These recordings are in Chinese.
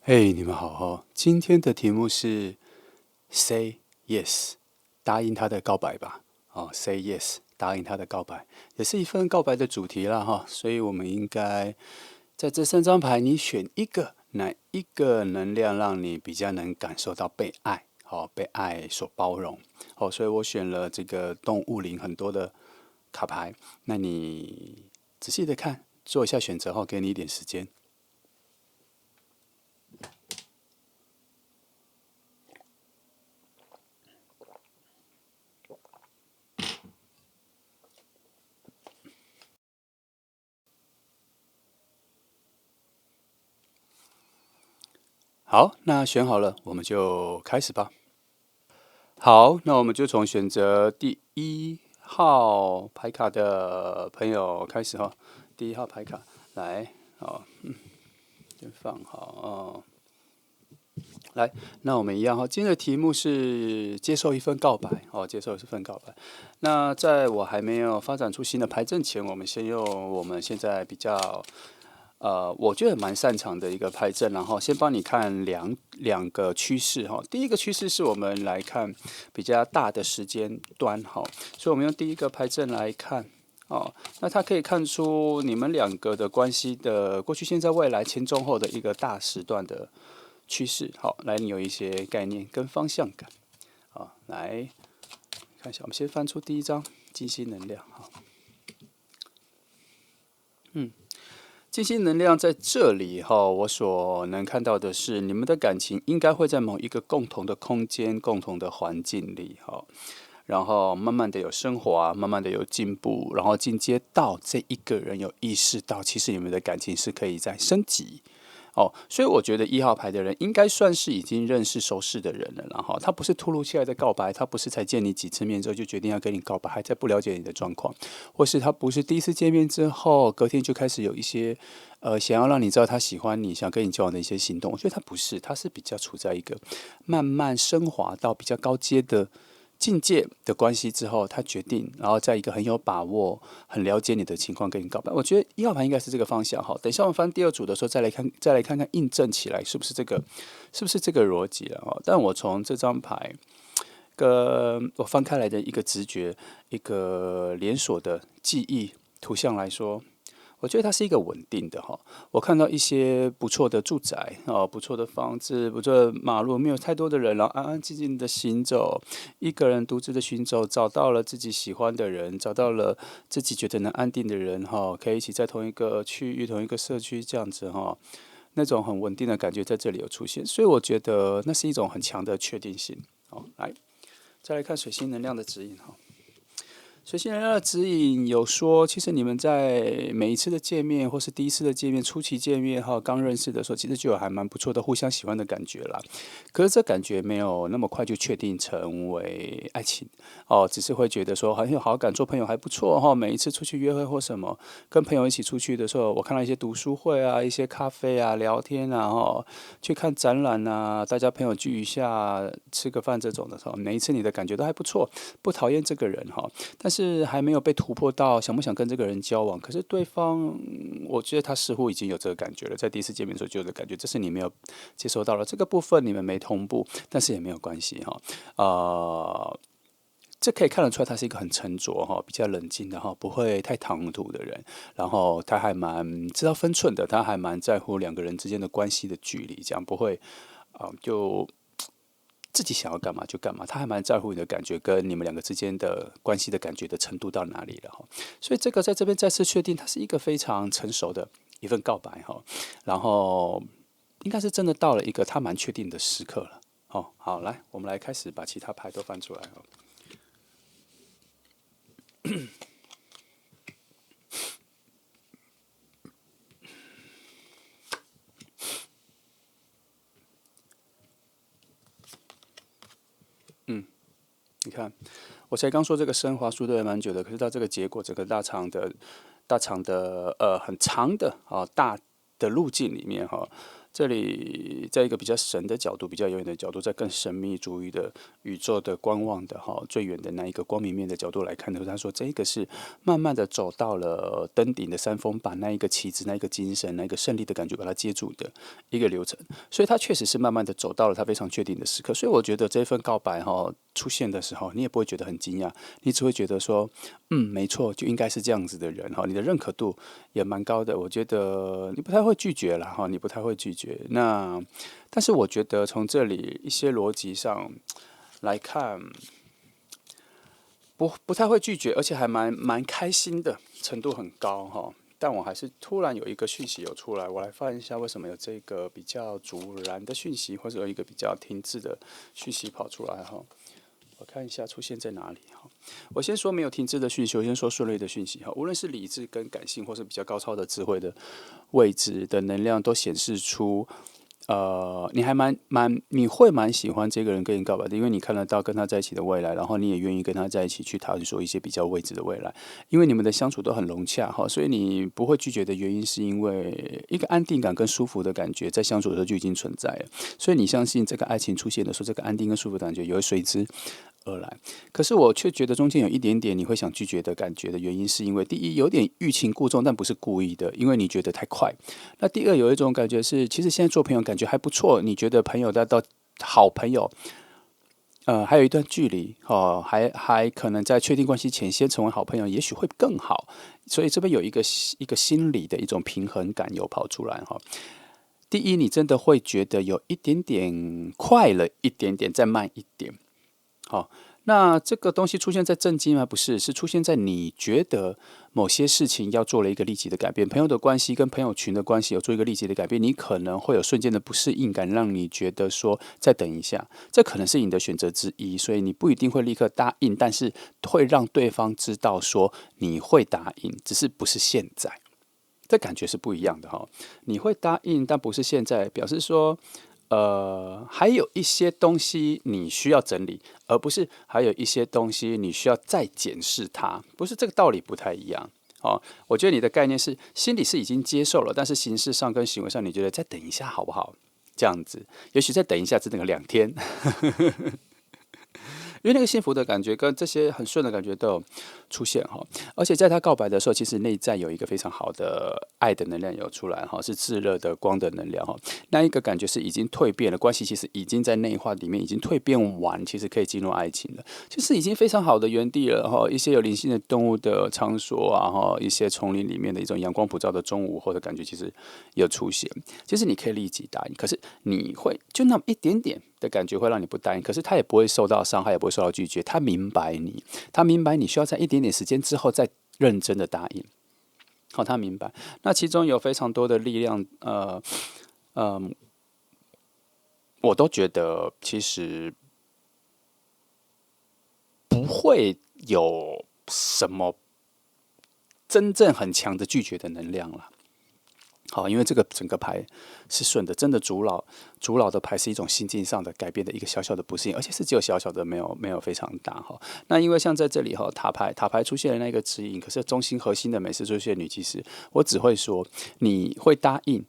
嘿，你们好哦！今天的题目是 "Say yes"，答应他的告白吧。"Say yes"，答应他的告白，也是一份告白的主题啦哈。所以我们应该在这3张牌，你选一个，哪一个能量让你比较能感受到被爱？被爱所包容。所以我选了这个动物灵很多的卡牌。那你仔细的看，做一下选择后，给你一点时间。好，那选好了，我们就开始吧。好，那我们就从选择第1号牌卡的朋友开始哈。第1号牌卡来，先放好来，那我们一样哈。今天的题目是接受一份告白接受一份告白。那在我还没有发展出新的牌阵前，我们先用我们现在比较我觉得蛮擅长的一个牌阵，然后先帮你看两个趋势哈。第一个趋势是我们来看比较大的时间端哈，所以我们用第一个牌阵来看那它可以看出你们两个的关系的过去、现在、未来、前、中、后的一个大时段的趋势。好，来你有一些概念跟方向感来看一下，我们先翻出第一张金星能量金星能量在这里我所能看到的是，你们的感情应该会在某一个共同的空间、共同的环境里然后慢慢的有升华，慢慢的有进步，然后进阶到这一个人有意识到，其实你们的感情是可以再升级。所以我觉得1号牌的人应该算是已经认识熟识的人了，然后他不是突如其来的告白，他不是才见你几次面之后就决定要跟你告白，还在不了解你的状况，或是他不是第一次见面之后隔天就开始有一些想要让你知道他喜欢你，想跟你交往的一些行动。我觉得他不是，他是比较处在一个慢慢升华到比较高阶的境界的关系之后，他决定，然后在一个很有把握、很了解你的情况跟你告白。我觉得1号牌应该是这个方向哈。等一下我们翻第2组的时候，再来看看印证起来是不是这个逻辑了但我从这张牌跟我翻开来的一个直觉、一个连锁的记忆图像来说，我觉得它是一个稳定的我看到一些不错的住宅不错的房子，不错的马路，没有太多的人，然后安安静静的行走，一个人独自的行走，找到了自己喜欢的人，找到了自己觉得能安定的人可以一起在同一个区域、同一个社区这样子那种很稳定的感觉在这里有出现，所以我觉得那是一种很强的确定性。来，再来看水星能量的指引水星能量的指引有说，其实你们在每一次的见面，或是第一次的见面、初期见面刚认识的时候，其实就有还蛮不错的互相喜欢的感觉啦。可是这感觉没有那么快就确定成为爱情只是会觉得说很有好感，做朋友还不错每一次出去约会或什么，跟朋友一起出去的时候，我看到一些读书会啊、一些咖啡啊、聊天啊去看展览啊，大家朋友聚一下、吃个饭这种的时候，每一次你的感觉都还不错，不讨厌这个人但是还没有被突破到想不想跟这个人交往。可是对方，我觉得他似乎已经有这个感觉了，在第一次见面的时候就有这个感觉，这是你没有接收到了这个部分，你们没同步，但是也没有关系这可以看得出来，他是一个很沉着比较冷静的不会太唐突的人。然后他还蛮知道分寸的，他还蛮在乎两个人之间的关系的距离，这样不会就自己想要干嘛就干嘛，他还蛮在乎你的感觉跟你们两个之间的关系的感觉的程度到哪里了所以这个在这边再次确定，它是一个非常成熟的一份告白然后应该是真的到了一个他蛮确定的时刻了好，来，我们来开始把其他牌都翻出来你看，我才刚说这个升华速度也蛮久的，可是到这个结果，这个大长的很长的大的路径里面这里在一个比较神的角度、比较遥远的角度，在更神秘主义的宇宙的观望的最远的那一个光明面的角度来看的时候，他说这个是慢慢的走到了登顶的山峰，把那一个旗帜、那一个精神、那一个胜利的感觉把它接住的一个流程。所以他确实是慢慢的走到了他非常确定的时刻。所以我觉得这份告白出现的时候，你也不会觉得很惊讶，你只会觉得说，没错，就应该是这样子的人你的认可度也蛮高的。我觉得你不太会拒绝啦你不太会拒绝。那但是我觉得从这里一些逻辑上来看，不太会拒绝，而且还蛮开心的，程度很高但我还是突然有一个讯息有出来，我来翻一下为什么有这个比较阻然的讯息，或者有一个比较停滞的讯息跑出来我看一下出现在哪里我先说没有停滞的讯息，我先说顺利的讯息无论是理智跟感性，或是比较高超的智慧的位置的能量，都显示出你会蛮喜欢这个人跟你告白的，因为你看得到跟他在一起的未来，然后你也愿意跟他在一起去探索一些比较未知的未来，因为你们的相处都很融洽所以你不会拒绝的原因是因为一个安定感跟舒服的感觉在相处的时候就已经存在了，所以你相信这个爱情出现的时候，这个安定跟舒服的感觉也会随之而来。可是我却觉得中间有一点点你会想拒绝的感觉的原因，是因为第一有点欲擒故纵，但不是故意的，因为你觉得太快。那第二有一种感觉是，其实现在做朋友感觉还不错，你觉得朋友到好朋友，还有一段距离还可能在确定关系前先成为好朋友，也许会更好。所以这边有一个心理的一种平衡感有跑出来第一，你真的会觉得有一点点快了一点点，再慢一点。那这个东西出现在震惊吗？不是，是出现在你觉得某些事情要做了一个立即的改变，朋友的关系跟朋友群的关系有做一个立即的改变，你可能会有瞬间的不适应感，让你觉得说再等一下，这可能是你的选择之一，所以你不一定会立刻答应，但是会让对方知道说你会答应，只是不是现在，这感觉是不一样的你会答应，但不是现在，表示说还有一些东西你需要整理，而不是还有一些东西你需要再检视它，不是这个道理不太一样我觉得你的概念是心里是已经接受了，但是形式上跟行为上你觉得再等一下好不好？这样子，也许再等一下只等个2天。因为那个幸福的感觉跟这些很顺的感觉都有出现而且在他告白的时候，其实内在有一个非常好的爱的能量有出来是炙热的光的能量那一个感觉是已经蜕变了，关系其实已经在内化里面已经蜕变完，其实可以进入爱情了，就是已经非常好的原地了一些有灵性的动物的场所一些丛林里面的一种阳光普照的中午后的感觉，其实有出现。其实你可以立即答应，可是你会就那么一点点的感觉会让你不答应，可是他也不会受到伤害，也不会受到拒绝，他明白你需要在一点点时间之后再认真的答应。他明白。那其中有非常多的力量，我都觉得其实不会有什么真正很强的拒绝的能量了。因为这个整个牌是顺的，真的主老的牌是一种心境上的改变的一个小小的不适应，而且是只有小小的，没有非常大那因为像在这里塔牌出现了那个指引，可是中心核心的每次出现女祭司，我只会说你会答应，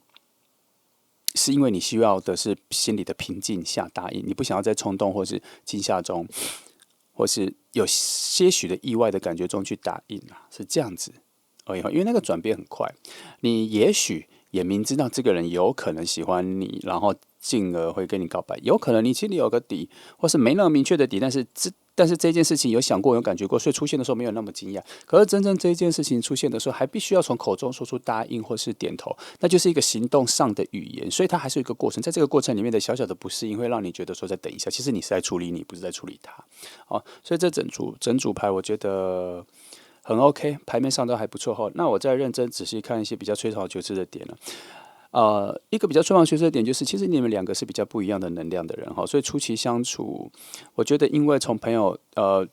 是因为你需要的是心里的平静下答应，你不想要在冲动或是惊吓中，或是有些许的意外的感觉中去答应是这样子。因为那个转变很快，你也许也明知道这个人有可能喜欢你，然后进而会跟你告白，有可能你心里有个底，或是没那么明确的底，但是这件事情有想过有感觉过，所以出现的时候没有那么惊讶。可是真正这一件事情出现的时候，还必须要从口中说出答应或是点头，那就是一个行动上的语言，所以它还是有一个过程。在这个过程里面的小小的不适应，会让你觉得说再等一下，其实你是在处理你，不是在处理他。所以这整组牌，我觉得很 OK， 牌面上都还不错那我再认真仔细看一些比较吹毛求疵的点一个比较吹毛求疵的点就是，其实你们两个是比较不一样的能量的人所以初期相处，我觉得因为从朋友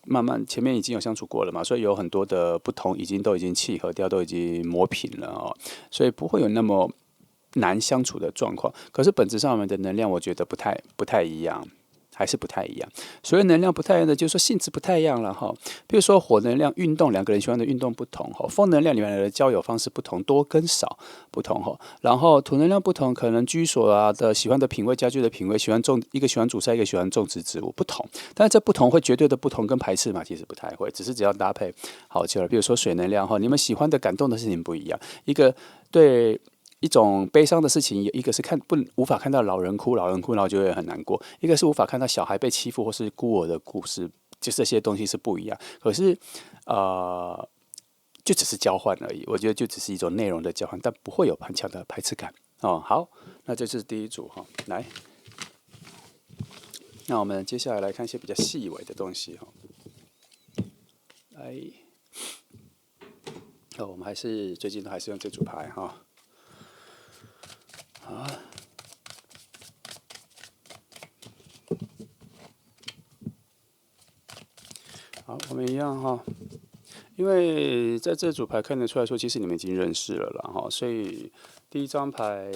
慢慢前面已经有相处过了嘛，所以有很多的不同都已经契合掉，都已经磨平了所以不会有那么难相处的状况。可是本质上面的能量，我觉得不太一样。还是不太一样。所谓能量不太一样的，就是说性质不太一样了哈。比如说火能量运动，两个人喜欢的运动不同哈；风能量里面的交友方式不同，多跟少不同哈。然后土能量不同，可能居所的喜欢的品味、家具的品味，一个喜欢煮菜，一个喜欢种植植物，不同。但是这不同会绝对的不同跟排斥嘛？其实不太会，只要搭配好就了。比如说水能量哈，你们喜欢的感动的事情不一样，一个对。一种悲伤的事情，一个是无法看到老人哭，然后就会很难过；一个是无法看到小孩被欺负或是孤儿的故事，就这些东西是不一样。可是，就只是交换而已。我觉得就只是一种内容的交换，但不会有很强的排斥感。哦，好，那这是第一组哈，来，那我们接下来看一些比较细微的东西哈，来，我们最近都还是用这组牌哈。好，我们一样哈，因为在这组牌看得出来说，其实你们已经认识了啦哈，所以第一张牌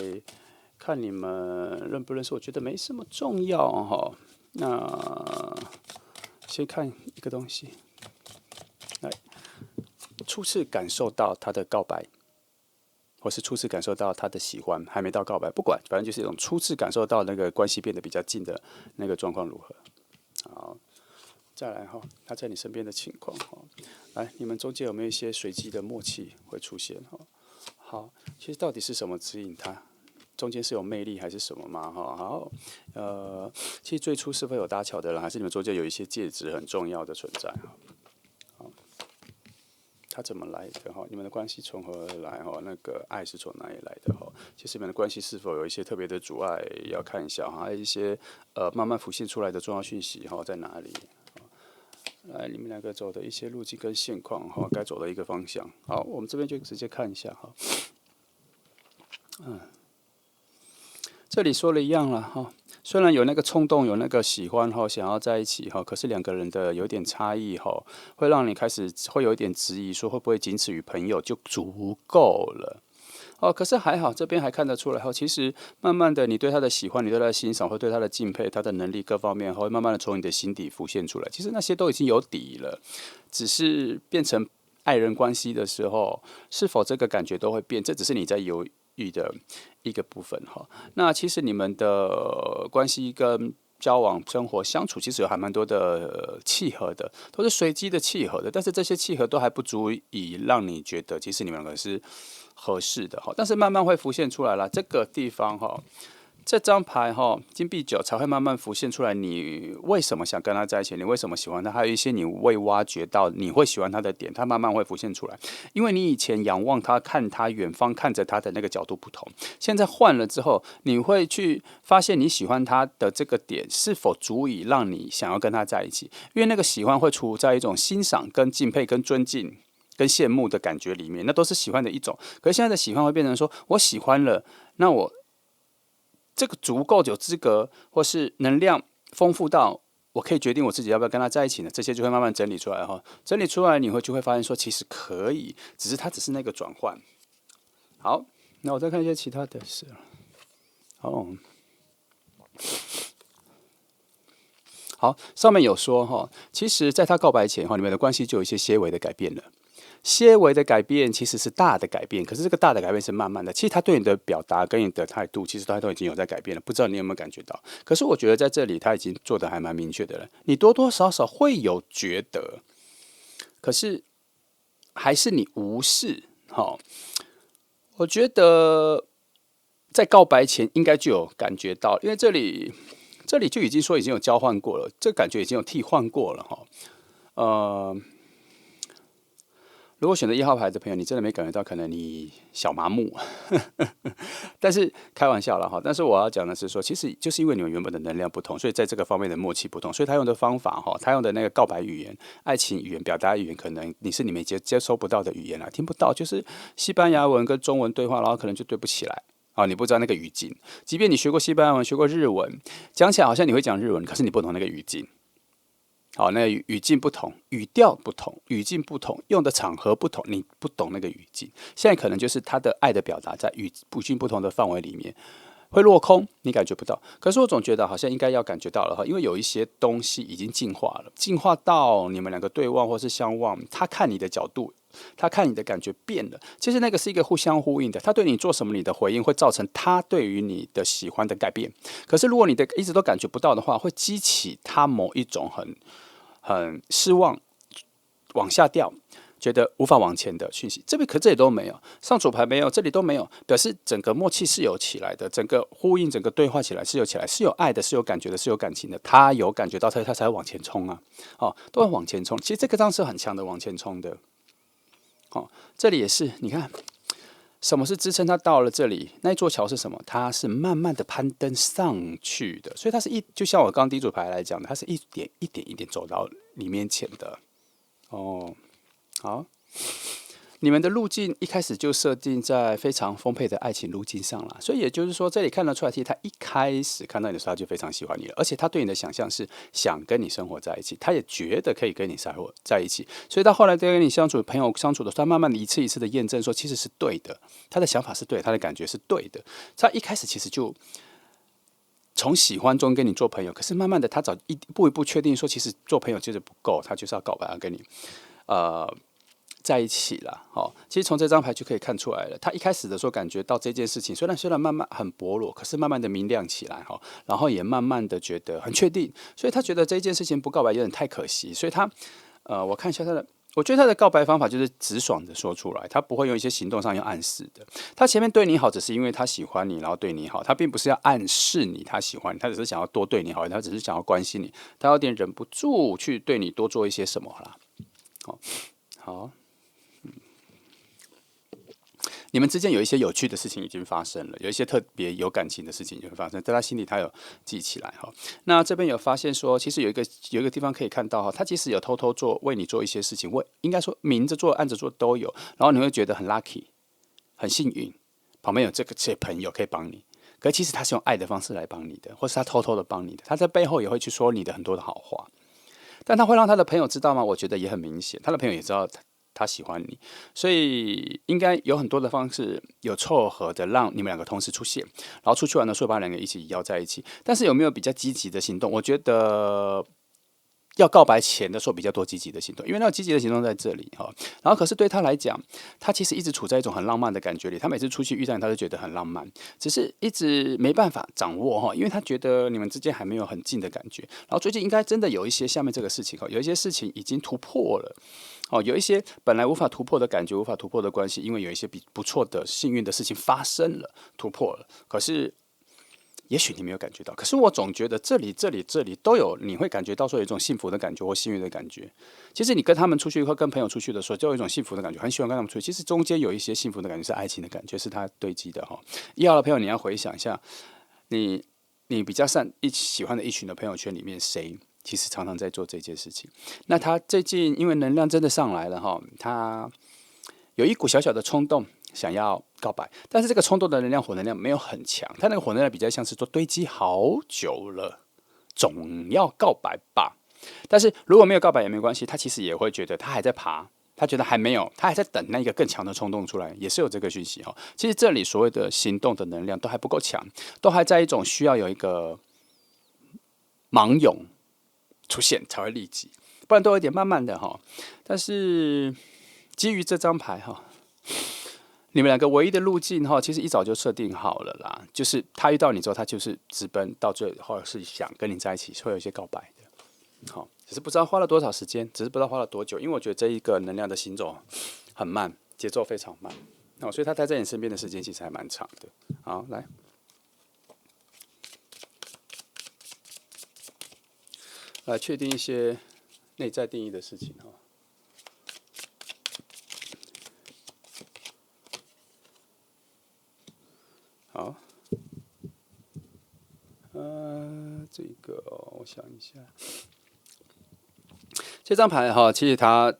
看你们认不认识，我觉得没什么重要哈。那先看一个东西，来，初次感受到他的告白。或是初次感受到他的喜欢，还没到告白，不管，反正就是一种初次感受到那个关系变得比较近的那个状况如何？好，再来哈，他在你身边的情况哈，来，你们中间有没有一些随机的默契会出现哈？好，其实到底是什么指引他？中间是有魅力还是什么吗？哈，好，其实最初是否有搭桥的人，还是你们中间有一些介质很重要的存在哈？它怎么来的哈？你们的关系从何而来哈？那个爱是从哪里来的哈？其实你们的关系是否有一些特别的阻碍，要看一下哈。还有一些慢慢浮现出来的重要讯息哈，在哪里？来，你们两个走的一些路径跟现况哈，该走的一个方向。好，我们这边就直接看一下哈。这里说了一样了哈。虽然有那个冲动，有那个喜欢哈，想要在一起哈，可是两个人的有点差异哈，会让你开始会有一点质疑，说会不会仅此于朋友就足够了？哦，可是还好，这边还看得出来哈，其实慢慢的，你对他的喜欢，你对他的欣赏，或对他的敬佩，他的能力各方面，会慢慢的从你的心底浮现出来。其实那些都已经有底了，只是变成爱人关系的时候，是否这个感觉都会变？这只是你在犹豫的一个部分哈。那其实你们的关系跟交往、生活、相处，其实有还蛮多的契合的，都是随机的契合的。但是这些契合都还不足以让你觉得，其实你们两个是合适的哈。但是慢慢会浮现出来了，这个地方哈。这张牌哈，金币9才会慢慢浮现出来，你为什么想跟他在一起？你为什么喜欢他？还有一些你未挖掘到你会喜欢他的点，他慢慢会浮现出来。因为你以前仰望他、看他远方看着他的那个角度不同，现在换了之后，你会去发现你喜欢他的这个点是否足以让你想要跟他在一起？因为那个喜欢会处在一种欣赏、跟敬佩、跟尊敬、跟羡慕的感觉里面，那都是喜欢的一种。可是现在的喜欢会变成说，我喜欢了，那我这个足够有资格，或是能量丰富到我可以决定我自己要不要跟他在一起呢？这些就会慢慢整理出来哈。整理出来，就会发现说，其实可以，只是那个转换。好，那我再看一些其他的事。好，上面有说哈，其实在他告白前哈，你们的关系就有一些些微的改变了。些微的改变其实是大的改变，可是这个大的改变是慢慢的。其实他对你的表达跟你的态度，其实他都已经有在改变了，不知道你有没有感觉到？可是我觉得在这里他已经做的还蛮明确的了。你多多少少会有觉得，可是还是你无视。我觉得在告白前应该就有感觉到，因为这里就已经说已经有交换过了，这感觉已经有替换过了哈。如果选择1号牌的朋友，你真的没感觉到，可能你小麻木。但是开玩笑了哈。但是我要讲的是说，其实就是因为你们原本的能量不同，所以在这个方面的默契不同，所以他用的方法哈，他用的那个告白语言、爱情语言、表达语言，可能你们接收不到的语言啦，听不到，就是西班牙文跟中文对话，然后可能就对不起来。你不知道那个语境，即便你学过西班牙文、学过日文，讲起来好像你会讲日文，可是你不懂那个语境。好，那语境不同，语调不同，语境不同，用的场合不同，你不懂那个语境。现在可能就是他的爱的表达在语境不同的范围里面，会落空，你感觉不到。可是我总觉得好像应该要感觉到了哈，因为有一些东西已经进化了，进化到你们两个对望或是相望，他看你的角度，他看你的感觉变了。其实那个是一个互相呼应的，他对你做什么，你的回应会造成他对于你的喜欢的改变。可是如果你的一直都感觉不到的话，会激起他某一种很失望、往下掉，觉得无法往前的讯息。这里都没有，上主牌没有，这里都没有，表示整个默契是有起来的，整个呼应、整个对话起来是有起来，是有爱的，是有感觉的，是有感情的。他有感觉到，他才会往前冲啊！哦，都会往前冲。其实这个张是很强的往前冲的。哦，这里也是，你看。什么是支撑它到了这里？那一座桥是什么？它是慢慢的攀登上去的，所以它是就像我刚刚第一组牌来讲的，它是一点一点一点走到里面前的。哦，好，你们的路径一开始就设定在非常丰沛的爱情路径上了，所以也就是说，这里看得出来，其实他一开始看到你的时候，他就非常喜欢你了，而且他对你的想象是想跟你生活在一起，他也觉得可以跟你生活在一起，所以到后来在跟你相处、朋友相处的时候，他慢慢的一次一次的验证说，其实是对的，他的想法是对的，他的感觉是对的，他一开始其实就从喜欢中跟你做朋友，可是慢慢的他早一步一步确定说，其实做朋友就是不够，他就是要告白，要跟你在一起了。哦，其实从这张牌就可以看出来了，他一开始的时候感觉到这件事情虽然慢慢很薄弱，可是慢慢的明亮起来哈，然后也慢慢的觉得很确定，所以他觉得这件事情不告白有点太可惜，所以他我看一下他的。我觉得他的告白方法就是直爽的说出来，他不会用一些行动上用暗示的。他前面对你好，只是因为他喜欢你，然后对你好，他并不是要暗示你他喜欢你，他只是想要多对你好，他只是想要关心你，他有点忍不住去对你多做一些什么啦。好，好。你们之间有一些有趣的事情已经发生了，有一些特别有感情的事情已经发生，在他心里他有记起来哈。那这边有发现说，其实有一个地方可以看到哈，他其实有偷偷为你做一些事情，应该说明着做、暗着做都有，然后你会觉得很 lucky，很幸运，旁边有这些朋友可以帮你。可其实他是用爱的方式来帮你的，或是他偷偷的帮你的，他在背后也会去说你的很多的好话。但他会让他的朋友知道吗？我觉得也很明显，他的朋友也知道他喜欢你，所以应该有很多的方式有凑合的让你们两个同时出现，然后出去玩的时候把两个一起邀在一起。但是有没有比较积极的行动？我觉得要告白前的时候比较多积极的行动，因为那个积极的行动在这里哈。然后可是对他来讲，他其实一直处在一种很浪漫的感觉里。他每次出去遇到你，他就觉得很浪漫，只是一直没办法掌握哈，因为他觉得你们之间还没有很近的感觉。然后最近应该真的有一些下面这个事情哈，有一些事情已经突破了。哦，有一些本来无法突破的感觉，无法突破的关系，因为有一些比不错的幸运的事情发生了，突破了。可是也许你没有感觉到，可是我总觉得这里都有，你会感觉到说有一种幸福的感觉或幸运的感觉。其实你跟他们出去或跟朋友出去的时候，就有一种幸福的感觉，很喜欢跟他们出去。其实中间有一些幸福的感觉是爱情的感觉，是他堆积的哈。一号的朋友，你要回想一下，你比较喜欢的一群的朋友圈里面谁？其实常常在做这件事情。那他最近因为能量真的上来了哈，他有一股小小的冲动想要告白，但是这个冲动的能量火能量没有很强，他那个火能量比较像是说堆积好久了，总要告白吧。但是如果没有告白也没关系，他其实也会觉得他还在爬。他觉得还没有，他还在等那一个更强的冲动出来，也是有这个讯息哈。其实这里所谓的行动的能量都还不够强，都还在一种需要有一个盲涌出现才会立即，不然都有点慢慢的哈。但是基于这张牌哈，你们两个唯一的路径哈，其实一早就设定好了啦。就是他遇到你之后，他就是直奔到最后是想跟你在一起，会有一些告白的。好，只是不知道花了多少时间，只是不知道花了多久。因为我觉得这一个能量的行走很慢，节奏非常慢。哦，所以他待在你身边的时间其实还蛮长的。好，来确定一些内在定义的事情哈。好，这个我想一下，这张牌哈，其实它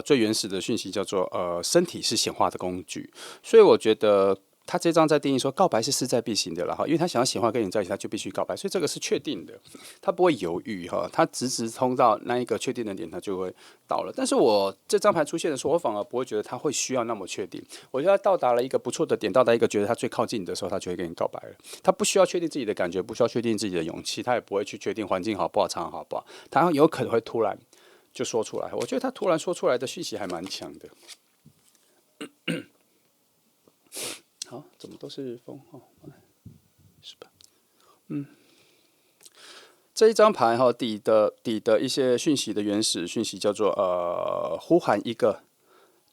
最原始的讯息叫做身体是显化的工具，所以我觉得他这章在定义说告白是势在必行的了哈，因为他想要显化跟你在一起，他就必须告白，所以这个是确定的，他不会犹豫哈，他直通到那一个确定的点，他就会到了。但是我这张牌出现的时候，我反而不会觉得他会需要那么确定，我觉得他到达了一个不错的点，到达一个觉得他最靠近你的时候，他就会跟你告白了。他不需要确定自己的感觉，不需要确定自己的勇气，他也不会去确定环境好不好、场好不好，他有可能会突然就说出来。我觉得他突然说出来的讯息还蛮强的。好，怎么都是风哦，是吧？这一张牌哈底的一些讯息的原始讯息叫做呼喊一个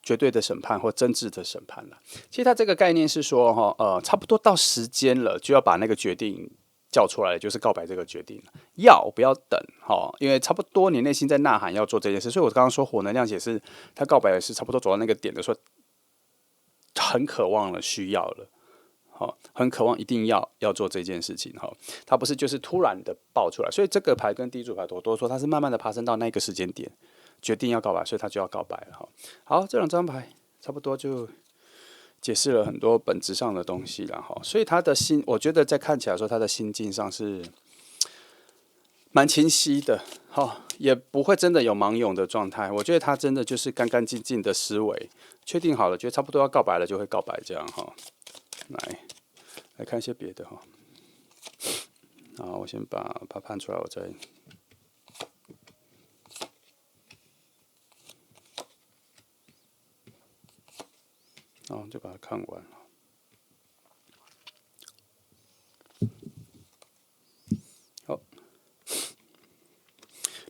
绝对的审判或真挚的审判了。其实它这个概念是说哈差不多到时间了，就要把那个决定叫出来，就是告白这个决定了，要不要等哈？因为差不多你内心在呐喊要做这件事，所以我刚刚说火能量解释，他告白的是差不多走到那个点的时候，很渴望了，需要了。很渴望一定要做这件事情哈，他不是就是突然的爆出来，所以这个牌跟第一组牌我都说他是慢慢的爬升到那个时间点，决定要告白，所以他就要告白了哈。好，这两张牌差不多就解释了很多本质上的东西了哈，所以他的心，我觉得在看起来说他的心境上是蛮清晰的哈，也不会真的有盲涌的状态，我觉得他真的就是干干净净的思维，确定好了，觉得差不多要告白了就会告白这样哈。来看一些别的哈。好，我先把它判出来，我再。就把它看完了。好，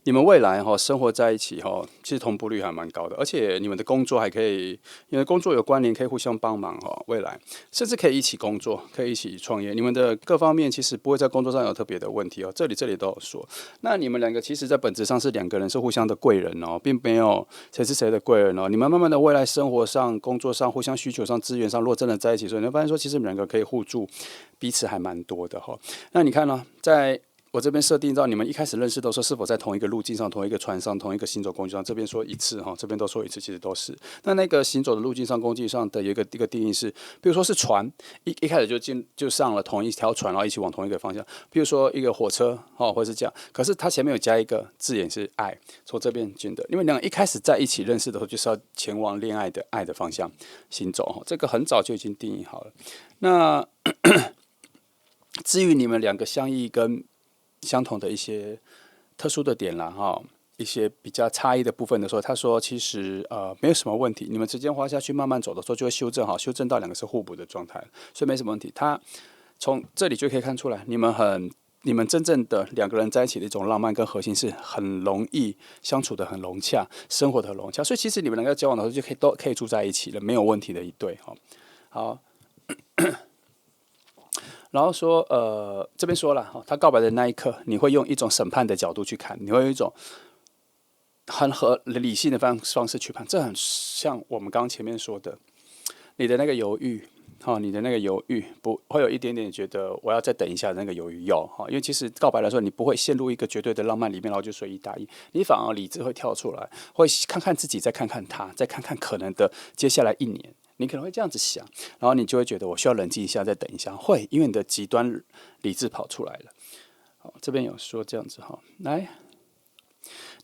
你们未来生活在一起其实同步率还蛮高的，而且你们的工作还可以，因为工作有关联，可以互相帮忙未来甚至可以一起工作，可以一起创业。你们的各方面其实不会在工作上有特别的问题这里都有说。那你们两个其实在本质上是两个人是互相的贵人并没有谁是谁的贵人你们慢慢的未来生活上、工作上、互相需求上、资源上，如果真的在一起，所以你会发现说，其实你们两个可以互助，彼此还蛮多的那你看呢，在我这边设定到你们一开始认识的时候，是否在同一个路径上、同一个船上、同一个行走工具上？这边说一次这边都说一次，其实都是。那个行走的路径上、工具上的一个定义是，比如说是船，一开始就上了同一条船，然后一起往同一个方向。比如说一个火车或是这样，可是它前面有加一个字眼是爱，从这边进的。因为两个一开始在一起认识的时候，就是要前往恋爱的爱的方向行走这个很早就已经定义好了。那至于你们两个相异跟相同的一些特殊的点啦一些比较差异的部分的时候，他说其实没有什么问题，你们之间滑下去慢慢走的时候就会修正好，修正到两个是互补的状态，所以没什么问题。他从这里就可以看出来，你们真正的两个人在一起的一种浪漫跟核心是很容易相处的很融洽，生活的很融洽，所以其实你们两个交往的时候就都可以住在一起了，没有问题的一对好。然后说，这边说了他告白的那一刻，你会用一种审判的角度去看，你会用一种很理性的方式去判，这很像我们刚刚前面说的，你的那个犹豫，你的那个犹豫不会有一点点觉得我要再等一下的那个犹豫因为其实告白的时候，你不会陷入一个绝对的浪漫里面，然后就随意答应，你反而理智会跳出来，会看看自己，再看看他，再看看可能的接下来一年。你可能会这样子想，然后你就会觉得我需要冷静一下，再等一下。会，因为你的极端理智跑出来了。好，这边有说这样子来，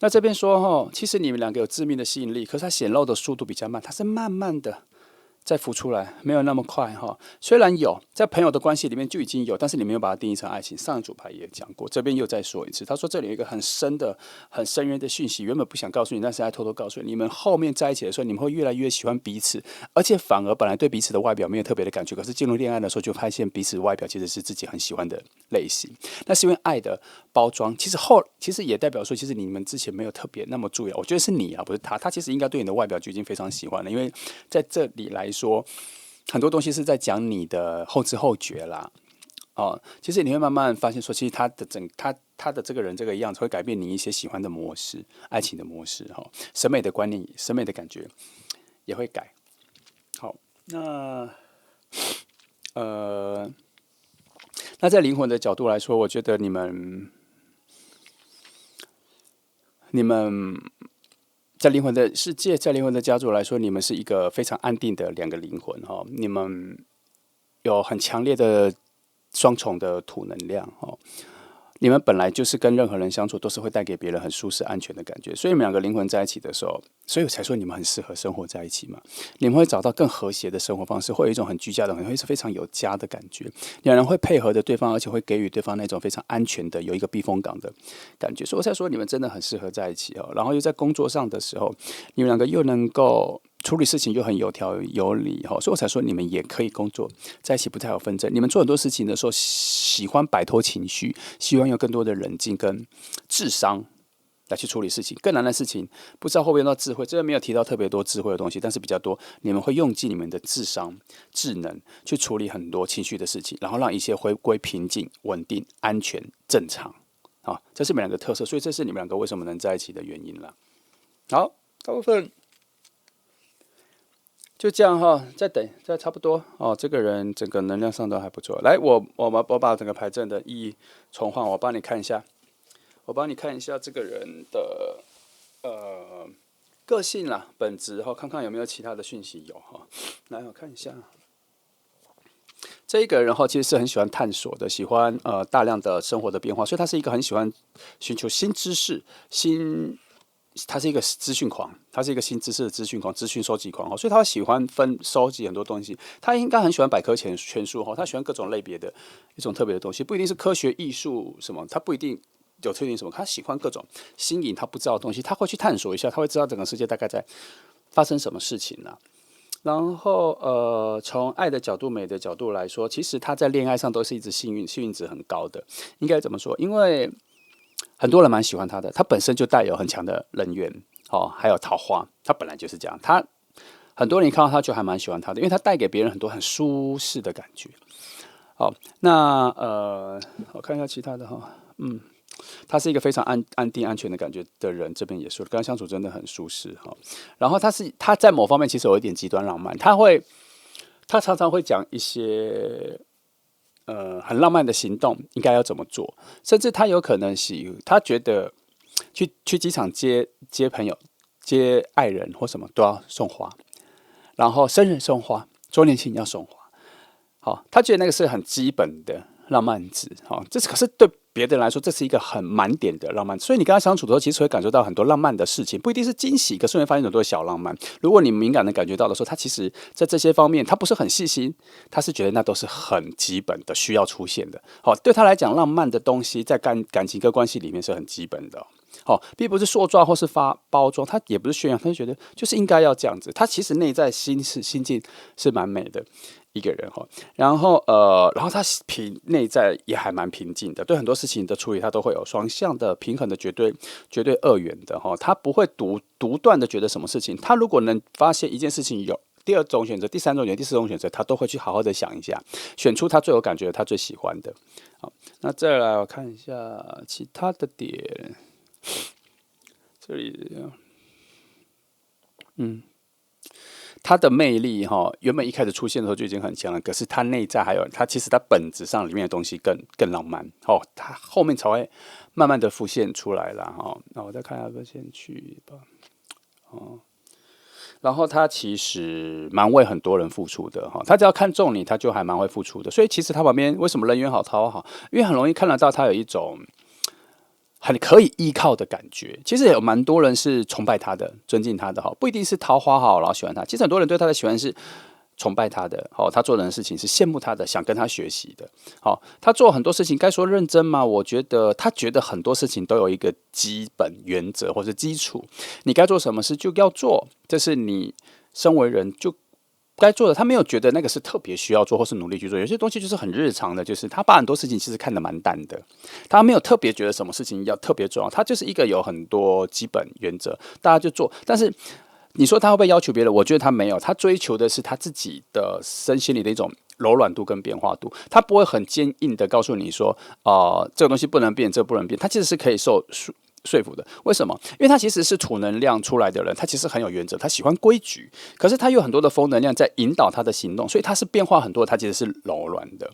那这边说其实你们两个有致命的吸引力，可是它显露的速度比较慢，它是慢慢的再浮出来，没有那么快虽然有在朋友的关系里面就已经有，但是你没有把它定义成爱情。上一组牌也讲过，这边又再说一次。他说这里有一个很深远的讯息，原本不想告诉你，但是还偷偷告诉你。你们后面在一起的时候，你们会越来越喜欢彼此，而且反而本来对彼此的外表没有特别的感觉，可是进入恋爱的时候就发现彼此外表其实是自己很喜欢的类型。那是因为爱的包装，其实也代表说，其实你们之前没有特别那么注意。我觉得是你不是他，他其实应该对你的外表就已经非常喜欢了，因为在这里来说，很多东西是在讲你的后知后觉啦。其实你会慢慢发现说，其实他的这个人这个样子会改变你一些喜欢的模式、爱情的模式审美的观念、审美的感觉也会改。好，那在灵魂的角度来说，我觉得你们在灵魂的世界，在灵魂的家族来说，你们是一个非常安定的两个灵魂你们有很强烈的双重的土能量哦。你们本来就是跟任何人相处都是会带给别人很舒适安全的感觉，所以你们两个灵魂在一起的时候，所以我才说你们很适合生活在一起嘛。你们会找到更和谐的生活方式，会有一种很居家的，会是非常有家的感觉。两人会配合的对方，而且会给予对方那种非常安全的有一个避风港的感觉，所以我才说你们真的很适合在一起哦。然后又在工作上的时候，你们两个又能够处理事情又很有条有理哈，所以我才说你们也可以工作在一起，不太有纷争。你们做很多事情的时候，喜欢摆脱情绪，希望有更多的冷静跟智商来去处理事情。更难的事情，不知道会不会用到智慧，这边没有提到特别多智慧的东西，但是比较多，你们会用尽你们的智商、智能去处理很多情绪的事情，然后让一切回归平静、稳定、安全、正常。好，这是你们两个特色，所以这是你们两个为什么能在一起的原因啦。好，大部分。就这样哈，再等，再差不多哦。这个人整个能量上都还不错。来，我把整个牌阵的意义重换，我帮你看一下。我帮你看一下这个人的个性啦、本质哈，看看有没有其他的讯息有哈。来，我看一下。这一个人哈，其实是很喜欢探索的，喜欢大量的生活的变化，所以他是一个很喜欢寻求新知识、他是一个资讯狂，他是一个新知识的资讯狂、资讯收集狂，所以他喜欢收集很多东西。他应该很喜欢百科全书哈，他喜欢各种类别的一种特别的东西，不一定是科学、艺术什么，他不一定有特定什么，他喜欢各种新颖他不知道的东西，他会去探索一下，他会知道整个世界大概在发生什么事情啊。然后从爱的角度、美的角度来说，其实他在恋爱上都是一直幸运值很高的。应该怎么说？因为很多人蛮喜欢他的，他本身就带有很强的人缘哦，还有桃花，他本来就是这样。他很多人一看到他就还蛮喜欢他的，因为他带给别人很多很舒适的感觉。好，那我看一下其他的哈，他是一个非常安定、安全的感觉的人，这边也说，跟他相处真的很舒适哈。然后他在某方面其实有一点极端浪漫，他常常会讲一些很浪漫的行动应该要怎么做，甚至他有可能他觉得去机场接朋友、接爱人或什么都要送花，然后生日送花，周年庆要送花。好，他觉得那个是很基本的浪漫值。好，可是对别的人来说，这是一个很满点的浪漫。所以你跟他相处的时候，其实会感受到很多浪漫的事情，不一定是惊喜，可是会发现很多小浪漫。如果你敏感的感觉到的时候，他其实在这些方面，他不是很细心，他是觉得那都是很基本的需要出现的。好，对他来讲，浪漫的东西在感情跟关系里面是很基本的。好，并不是塑造或是包装，他也不是宣扬，他就觉得就是应该要这样子。他其实内在心境是蛮美的一个人哈。然后他内在也还蛮平静的，对很多事情的处理，他都会有双向的、平衡的、绝对二元的哈。他不会独断的觉得什么事情，他如果能发现一件事情有第二种选择、第三种选择、第四种选择，他都会去好好的想一下，选出他最有感觉、他最喜欢的。好，那再来我看一下其他的点。这里，他的魅力哈，原本一开始出现的时候就已经很强了，可是他内在还有他其实他本质上里面的东西更浪漫哦，他后面才会慢慢的浮现出来了哈。那我再看要不要先去吧，然后他其实蛮为很多人付出的哈，他只要看中你，他就还蛮会付出的。所以其实他旁边为什么人缘好、桃花好，因为很容易看得到他有一种很可以依靠的感觉。其实有蛮多人是崇拜他的、尊敬他的哈，不一定是桃花好然后喜欢他。其实很多人对他的喜欢是崇拜他的，好，他做人的事情是羡慕他的，想跟他学习的。好，他做很多事情该说认真吗？我觉得他觉得很多事情都有一个基本原则或者基础，你该做什么事就要做，这是你身为人就该做的，他没有觉得那个是特别需要做或是努力去做，有些东西就是很日常的，就是他把很多事情其实看得蛮淡的，他没有特别觉得什么事情要特别重要，他就是一个有很多基本原则，大家就做。但是你说他会不会要求别人？我觉得他没有，他追求的是他自己的身心里的一种柔软度跟变化度，他不会很坚硬的告诉你说，这个东西不能变，这个不能变，他其实是可以说服的。为什么？因为他其实是土能量出来的人，他其实很有原则，他喜欢规矩，可是他有很多的风能量在引导他的行动，所以他是变化很多，他其实是柔软的。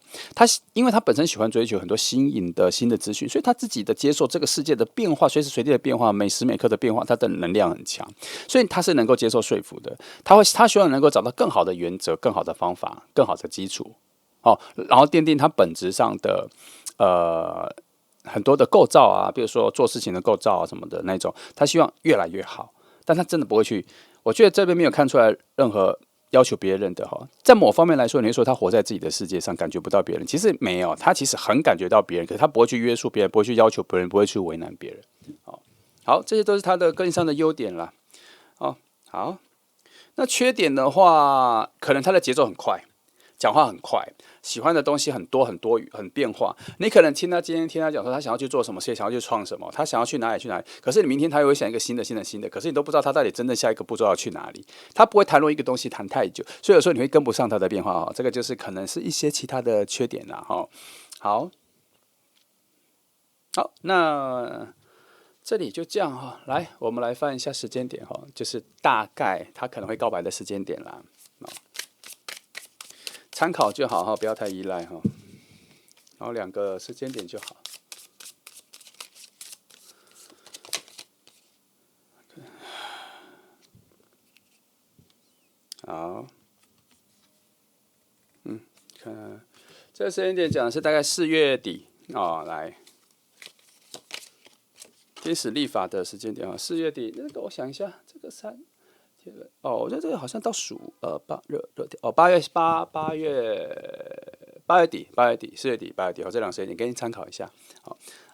因为他本身喜欢追求很多新颖的新的资讯，所以他自己的接受这个世界的变化，随时随地的变化，每时每刻的变化，他的能量很强，所以他是能够接受说服的。他希望能够找到更好的原则、更好的方法、更好的基础。哦，然后奠定它本质上的很多的构造啊，比如说做事情的构造啊什么的那种，他希望越来越好，但他真的不会去。我觉得这边没有看出来任何要求别人的哈，在某方面来说，你会说他活在自己的世界上，感觉不到别人，其实没有，他其实很感觉到别人，可是他不会去约束别人，不会去要求别人，不会去为难别人。好，这些都是他的个性上的优点啦。好，那缺点的话，可能他的节奏很快，讲话很快，喜欢的东西很多很多很变化。你可能今天听他讲说他想要去做什么事业，想要去创什么，他想要去哪里去哪里。可是你明天他又会想一个新的，可是你都不知道他到底真正下一个步骤要去哪里。他不会谈论一个东西谈太久，所以有时候你会跟不上他的变化哈。这个就是可能是一些其他的缺点啦哈。好，那这里就这样哈。来，我们来翻一下时间点哈，就是大概他可能会告白的时间点啦。参考就好哈，不要太依赖哈。然后2个时间点就好。好，看这个时间点讲的是大概4月底哦，来，天使历法的时间点啊，4月底。那个我想一下，这个我觉得这个好像到热点哦8月底，4月底8月底，这2个时间点给你参考一下。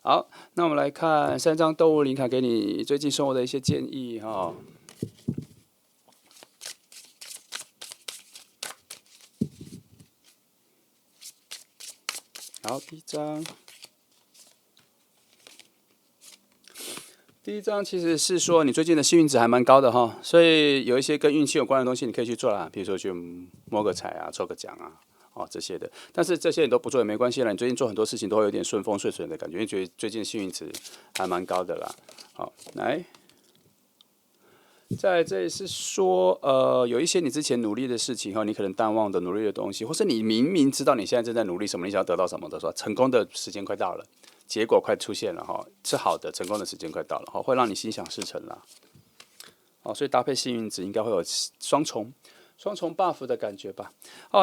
好，那我们来看3张动物灵卡，给你最近生活的一些建议哈。好，第一张其实是说你最近的幸运值还蛮高的哈，所以有一些跟运气有关的东西你可以去做啦，比如说去摸个彩啊，抽个奖啊，这些的。但是这些你都不做也没关系啦，你最近做很多事情都会有点顺风顺水的感觉，因为觉得最近幸运值还蛮高的啦。好，来，在这里是说，有一些你之前努力的事情哈，你可能淡忘的努力的东西，或是你明明知道你现在正在努力什么，你想要得到什么的时候，成功的时间快到了。结果快出现了哈，是好的，成功的时间快到了哈，会让你心想事成啦。所以搭配幸运值应该会有双重 buff 的感觉吧。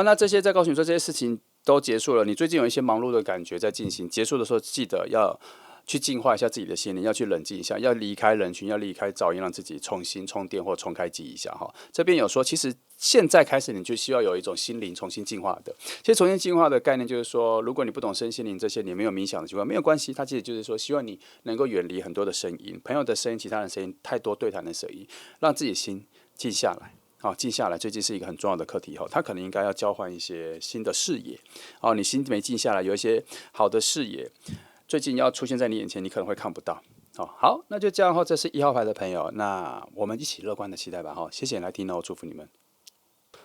那这些再告诉你说这些事情都结束了，你最近有一些忙碌的感觉在进行，结束的时候记得要去净化一下自己的心灵，要去冷静一下，要离开人群，要离开噪音，让自己重新充电或重开机一下哈。这边有说，其实现在开始你就需要有一种心灵重新净化的。其实重新净化的概念就是说，如果你不懂身心灵这些，你没有冥想的情况，没有关系。它其实就是说，希望你能够远离很多的声音，朋友的声音、其他人的声音、太多对谈的声音，让自己心静下来。静下来，最近是一个很重要的课题哈。他可能应该要交换一些新的视野。你心没静下来，有一些好的视野。最近要出现在你眼前，你可能会看不到。好，那就这样哈。这是1号牌的朋友，那我们一起乐观的期待吧哈。谢谢你来听，我祝福你们。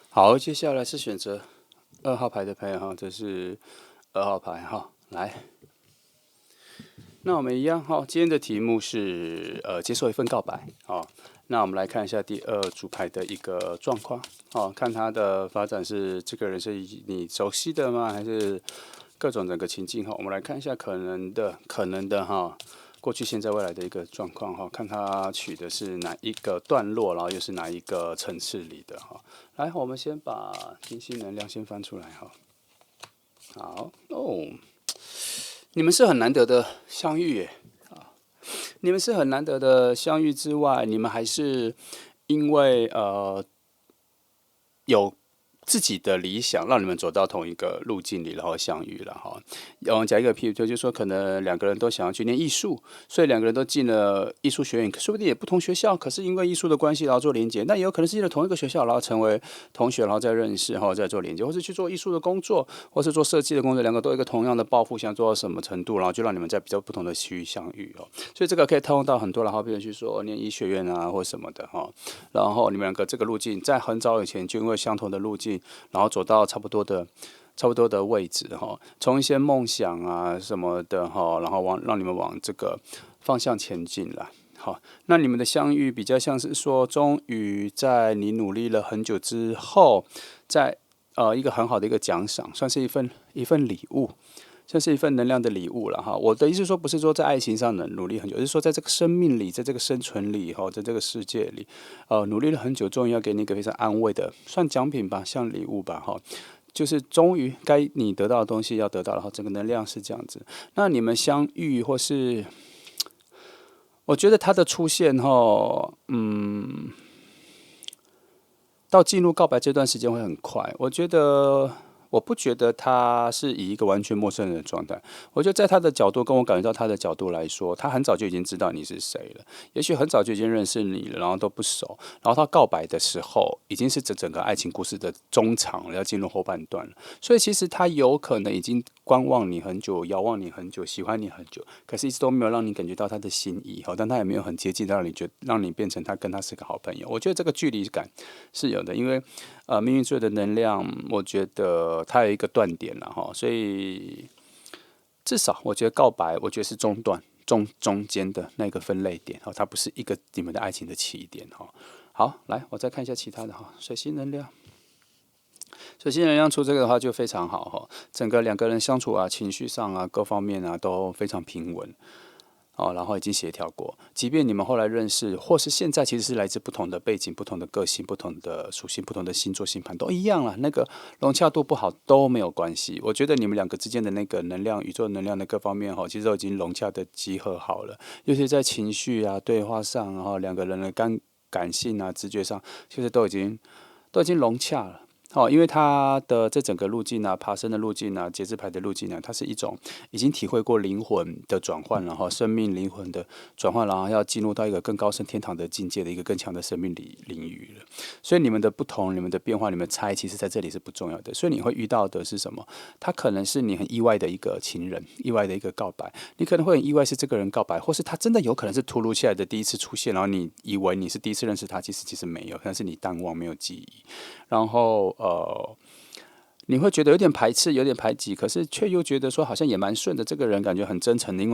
好，接下来是选择2号牌的朋友哈，这是2号牌哈，来。那我们一样哈，今天的题目是接受一份告白哦。那我们来看一下第2组牌的一个状况看它的发展是这个人是你熟悉的吗？还是各种整个情境哈？我们来看一下可能的哈，过去、现在、未来的一个状况哈，看它取的是哪一个段落，然后又是哪一个层次里的哈。来，我们先把金星能量先翻出来哈。好你们是很难得的相遇耶。你们是很难得的相遇之外，你们还是因为有自己的理想，让你们走到同一个路径里，然后相遇了哈。我们讲一个譬如，就是说，可能2个人都想要去念艺术，所以2个人都进了艺术学院，说不定也不同学校，可是因为艺术的关系，然后做连接。那也有可能是进了同一个学校，然后成为同学，然后再认识，然后再做连接，或是去做艺术的工作，或是做设计的工作，2个都有一个同样的抱负，想做到什么程度，然后就让你们在比较不同的区域相遇哦。所以这个可以套用到很多，然后比如去说念医学院啊，或什么的哈。然后你们2个这个路径，在很早以前就因为相同的路径。然后走到差不多的位置哈，从一些梦想啊什么的哈，然后让你们往这个方向前进了。好，那你们的相遇比较像是说，终于在你努力了很久之后，在一个很好的一个奖赏，算是一份礼物。这是一份能量的礼物了哈。我的意思说，不是说在爱情上能努力很久，而是说在这个生命里，在这个生存里哈，在这个世界里，努力了很久，终于要给你一个非常安慰的，算奖品吧，像礼物吧哈。就是终于该你得到的东西要得到，然后整个能量是这样子。那你们相遇或是，我觉得他的出现哈，到进入告白这段时间会很快。我不觉得他是以一个完全陌生人的状态。我觉得在他的角度，跟我感觉到他的角度来说，他很早就已经知道你是谁了，也许很早就已经认识你了，然后都不熟。然后他告白的时候，已经是整个爱情故事的中场了，要进入后半段了。所以其实他有可能已经观望你很久，遥望你很久，喜欢你很久，可是一直都没有让你感觉到他的心意。但他也没有很接近到让你变成他跟他是个好朋友。我觉得这个距离感是有的，因为命运坠的能量，我觉得它有一个断点了哈，所以至少我觉得告白，我觉得是中段中间的那个分类点它不是一个你们的爱情的起点哈。好，来我再看一下其他的哈，水星能量。水星能量出这个的话就非常好哈，整个两个人相处啊、情绪上啊、各方面啊都非常平稳。然后已经协调过，即便你们后来认识，或是现在其实是来自不同的背景、不同的个性、不同的属性、不同的星座星盘都一样了。那个融洽度不好都没有关系。我觉得你们两个之间的那个能量、宇宙能量的各方面其实都已经融洽的集合好了。尤其在情绪啊、对话上，然后两个人的感性啊、直觉上，其实都已经融洽了。因为它的这整个路径啊，爬升的路径啊，节制牌的路径啊，它是一种已经体会过灵魂的转换，然后生命灵魂的转换，然后要进入到一个更高深天堂的境界的一个更强的生命领域了。所以你们的不同、你们的变化、你们猜，其实在这里是不重要的。所以你会遇到的是什么？他可能是你很意外的一个情人，意外的一个告白。你可能会很意外是这个人告白，或是他真的有可能是突如其来的第一次出现，然后你以为你是第一次认识他，其实没有，但是你淡忘没有记忆。然后你会觉得有点排斥，有点排挤，可是却又觉得说好像也蛮顺的。这个人感觉很真诚，灵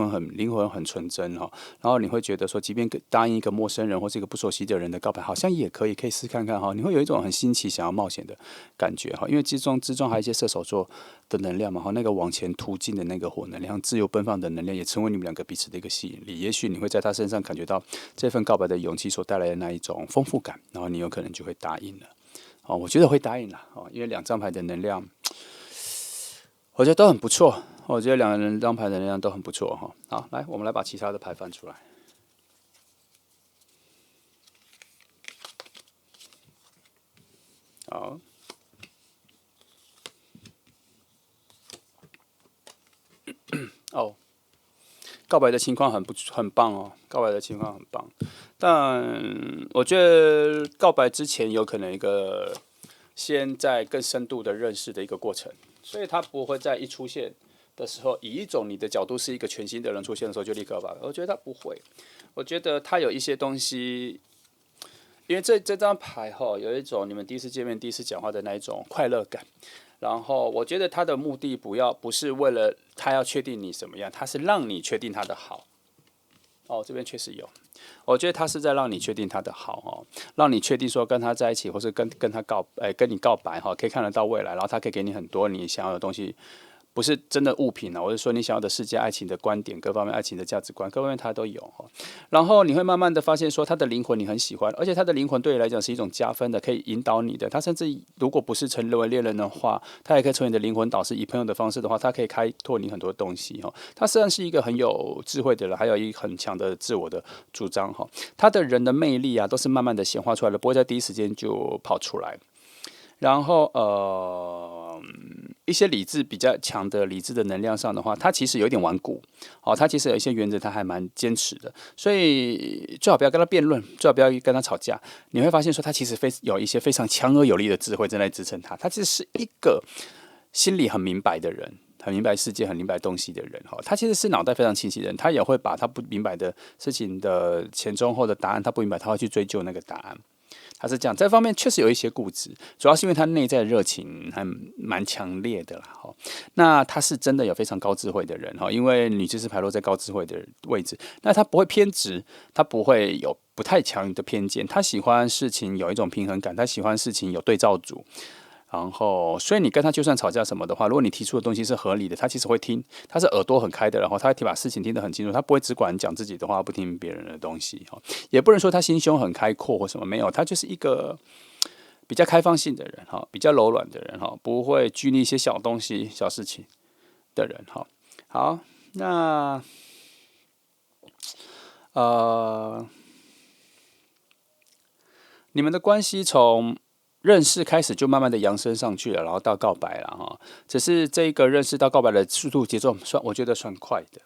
魂很纯真哈。然后你会觉得说，即便答应一个陌生人或是一个不熟悉的人的告白，好像也可以试看看哈。你会有一种很新奇、想要冒险的感觉哈。因为之中还有一些射手座的能量嘛哈，那个往前突进的那个火能量、自由奔放的能量，也成为你们两个彼此的一个吸引力。也许你会在他身上感觉到这份告白的勇气所带来的那一种丰富感，然后你有可能就会答应了。我觉得会答应了因为两张牌的能量，我觉得都很不错。我觉得两张牌的能量都很不错哈。好，来，我们来把其他的牌翻出来。好，告白的情况很棒哦，告白的情况很棒。但我觉得告白之前有可能一个先在更深度的认识的一个过程，所以他不会在一出现的时候，以一种你的角度是一个全新的人出现的时候就立刻告白。我觉得他不会，我觉得他有一些东西，因为这张牌有一种你们第一次见面、第一次讲话的那一种快乐感。然后我觉得他的目的不是为了他要确定你什么样，他是让你确定他的好。这边确实有，我觉得他是在让你确定他的好让你确定说跟他在一起，或是跟你告白可以看得到未来，然后他可以给你很多你想要的东西。不是真的物品我是说你想要的世界、爱情的观点、各方面爱情的价值观，各方面他都有然后你会慢慢的发现说，他的灵魂你很喜欢，而且他的灵魂对你来讲是一种加分的，可以引导你的。他甚至如果不是成为恋人的话，他也可以成为你的灵魂导师。以朋友的方式的话，他可以开拓你很多东西他实际上是一个很有智慧的人，还有一个很强的自我的主张他的人的魅力都是慢慢的显化出来的，不会在第一时间就跑出来。然后一些理智比较强的理智的能量上的话，他其实有点顽固他其实有一些原则他还蛮坚持的，所以最好不要跟他辩论，最好不要跟他吵架。你会发现说他其实有一些非常强而有力的智慧正在支撑他，他其实是一个心里很明白的人，很明白世界、很明白东西的人他其实是脑袋非常清晰的人，他也会把他不明白的事情的前中后的答案，他不明白他会去追究那个答案。他是这样，这方面确实有一些固执，主要是因为他内在的热情还蛮强烈的啦。那他是真的有非常高智慧的人因为女知识牌落在高智慧的位置，那他不会偏执，他不会有不太强的偏见，他喜欢事情有一种平衡感，他喜欢事情有对照组。然后，所以你跟他就算吵架什么的话，如果你提出的东西是合理的，他其实会听，他是耳朵很开的，然后他会把事情听得很清楚，他不会只管讲自己的话，不听别人的东西也不能说他心胸很开阔或什么，没有，他就是一个比较开放性的人哈，比较柔软的人哈，不会拘泥一些小东西、小事情的人哈。好，那你们的关系从认识开始就慢慢的扬升上去了，然后到告白了哈。只是这个认识到告白的速度节奏我觉得算快的。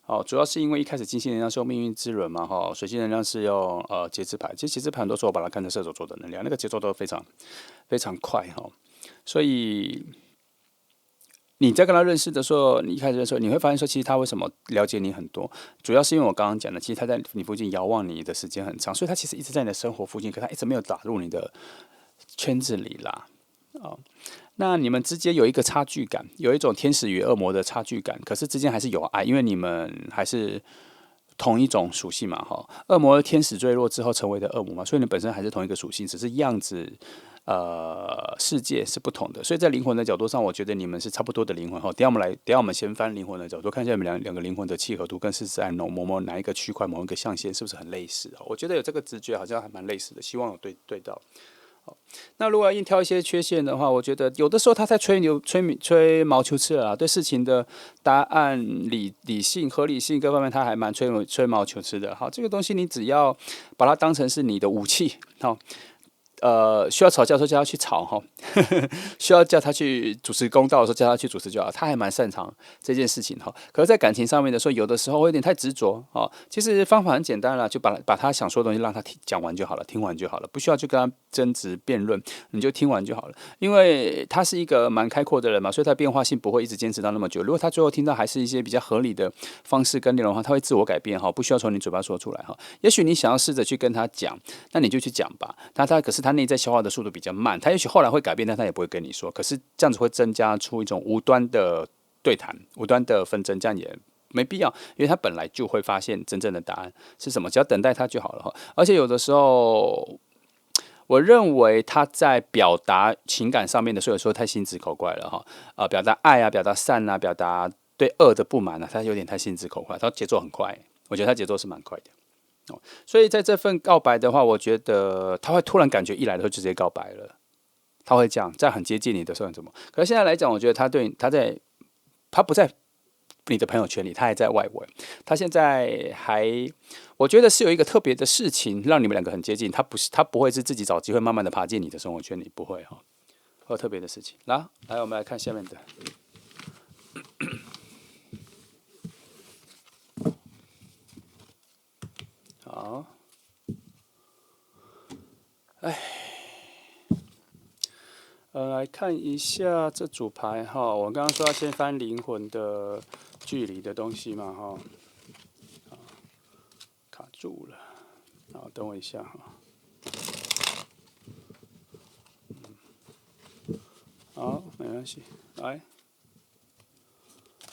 哦，主要是因为一开始金星能量是用命运之轮嘛，哈，水星能量是用节制牌。其实节制牌很多时候我把它看成射手座的能量，那个节奏都非常非常快哈。所以你在跟他认识的时候，你一开始的时候，你会发现说，其实他为什么了解你很多，主要是因为我刚刚讲的，其实他在你附近遥望你的时间很长，所以他其实一直在你的生活附近，可他一直没有打入你的圈子里啦。哦，那你们之间有一个差距感，有一种天使与恶魔的差距感，可是之间还是有爱，因为你们还是同一种属性嘛，哈。恶魔天使坠落之后成为的恶魔嘛，所以你本身还是同一个属性，只是样子。世界是不同的，所以在灵魂的角度上，我觉得你们是差不多的灵魂哈。等下我们先翻灵魂的角度，看一下你们两个灵魂的契合度跟狮子爱某哪一个区块某一个象限是不是很类似？我觉得有这个直觉，好像还蛮类似的，希望有对到。那如果要硬挑一些缺陷的话，我觉得有的时候他在吹毛求疵了啦，对事情的答案理性、合理性各方面，他还蛮吹毛求疵的。好，这个东西你只要把它当成是你的武器，好。需要吵架的时候叫他去吵哈，需要叫他去主持公道的时候叫他去主持就好。他还蛮擅长这件事情哈。可是，在感情上面的时候，有的时候会有点太执着哦。其实方法很简单啦，就把他想说的东西让他讲完就好了，听完就好了，不需要去跟他争执辩论，你就听完就好了。因为他是一个蛮开阔的人嘛，所以他变化性不会一直坚持到那么久。如果他最后听到还是一些比较合理的方式跟内容的话，他会自我改变哈，不需要从你嘴巴说出来哈。也许你想要试着去跟他讲，那你就去讲吧。可是他内在消化的速度比较慢，他也许后来会改变，但他也不会跟你说。可是这样子会增加出一种无端的对谈、无端的纷争，这样也没必要，因为他本来就会发现真正的答案是什么，只要等待他就好了哈。而且有的时候，我认为他在表达情感上面的时候，有时候太心直口快了哈。表达爱啊，表达善啊，表达对恶的不满啊，他有点太心直口快，他节奏很快，我觉得他节奏是蛮快的。所以在这份告白的话，我觉得他会突然感觉一来的时候就直接告白了，他会这样，在很接近你的时候怎么？可是现在来讲，我觉得他不在你的朋友圈里，他还在外围。他现在我觉得是有一个特别的事情让你们两个很接近。他不会是自己找机会慢慢的爬进你的生活圈里，不会哈，会有特别的事情。来，我们来看下面的。好，来看一下这组牌哈。我刚刚说要先翻灵魂的距离的东西嘛哈，卡住了。好，等我一下哈。好，没关系。来，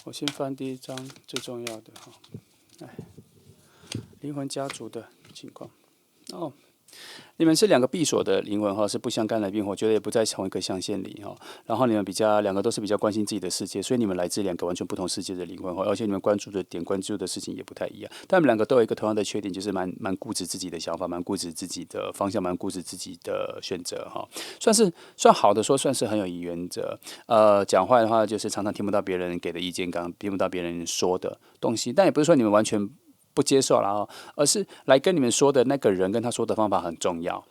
我先翻第一张最重要的哈。来，灵魂家族的情况。哦。你们是两个闭锁的灵魂哈，是不相干的灵魂，我觉得也不在同一个象限里哈。然后你们两个都是比较关心自己的世界，所以你们来自两个完全不同世界的灵魂哈，而且你们关注的点、关注的事情也不太一样。但你们两个都有一个同样的缺点，就是蛮固执自己的想法，蛮固执自己的方向，蛮固执自己的选择哈。算好的说，算是很有原则。讲话的话就是常常听不到别人给的意见，听不到别人说的东西。但也不是说你们完全不接受了而是来跟你们说的那个人跟他说的方法很重要。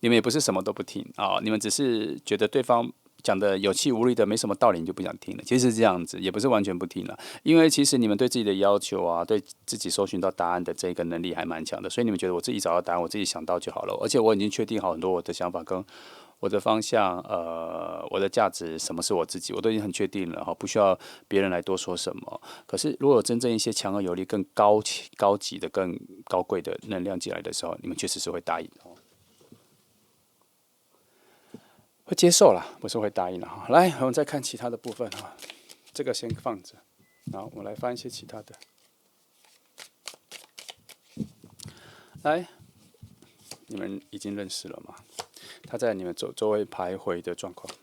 你们也不是什么都不听你们只是觉得对方讲的有气无力的，没什么道理，你就不想听了。其实是这样子，也不是完全不听了，因为其实你们对自己的要求啊，对自己搜寻到答案的这个能力还蛮强的，所以你们觉得我自己找到答案，我自己想到就好了。而且我已经确定好很多我的想法跟我的方向，我的价值，什么是我自己，我都已经很确定了不需要别人来多说什么。可是如果有真正一些强而有力、更高级的、更高贵的能量进来的时候，你们确实是会答应会接受啦，不是会答应了哈。来，我们再看其他的部分哈，这个先放着，然后我们来翻一些其他的。来，你们已经认识了吗？他在你们周围徘徊的状况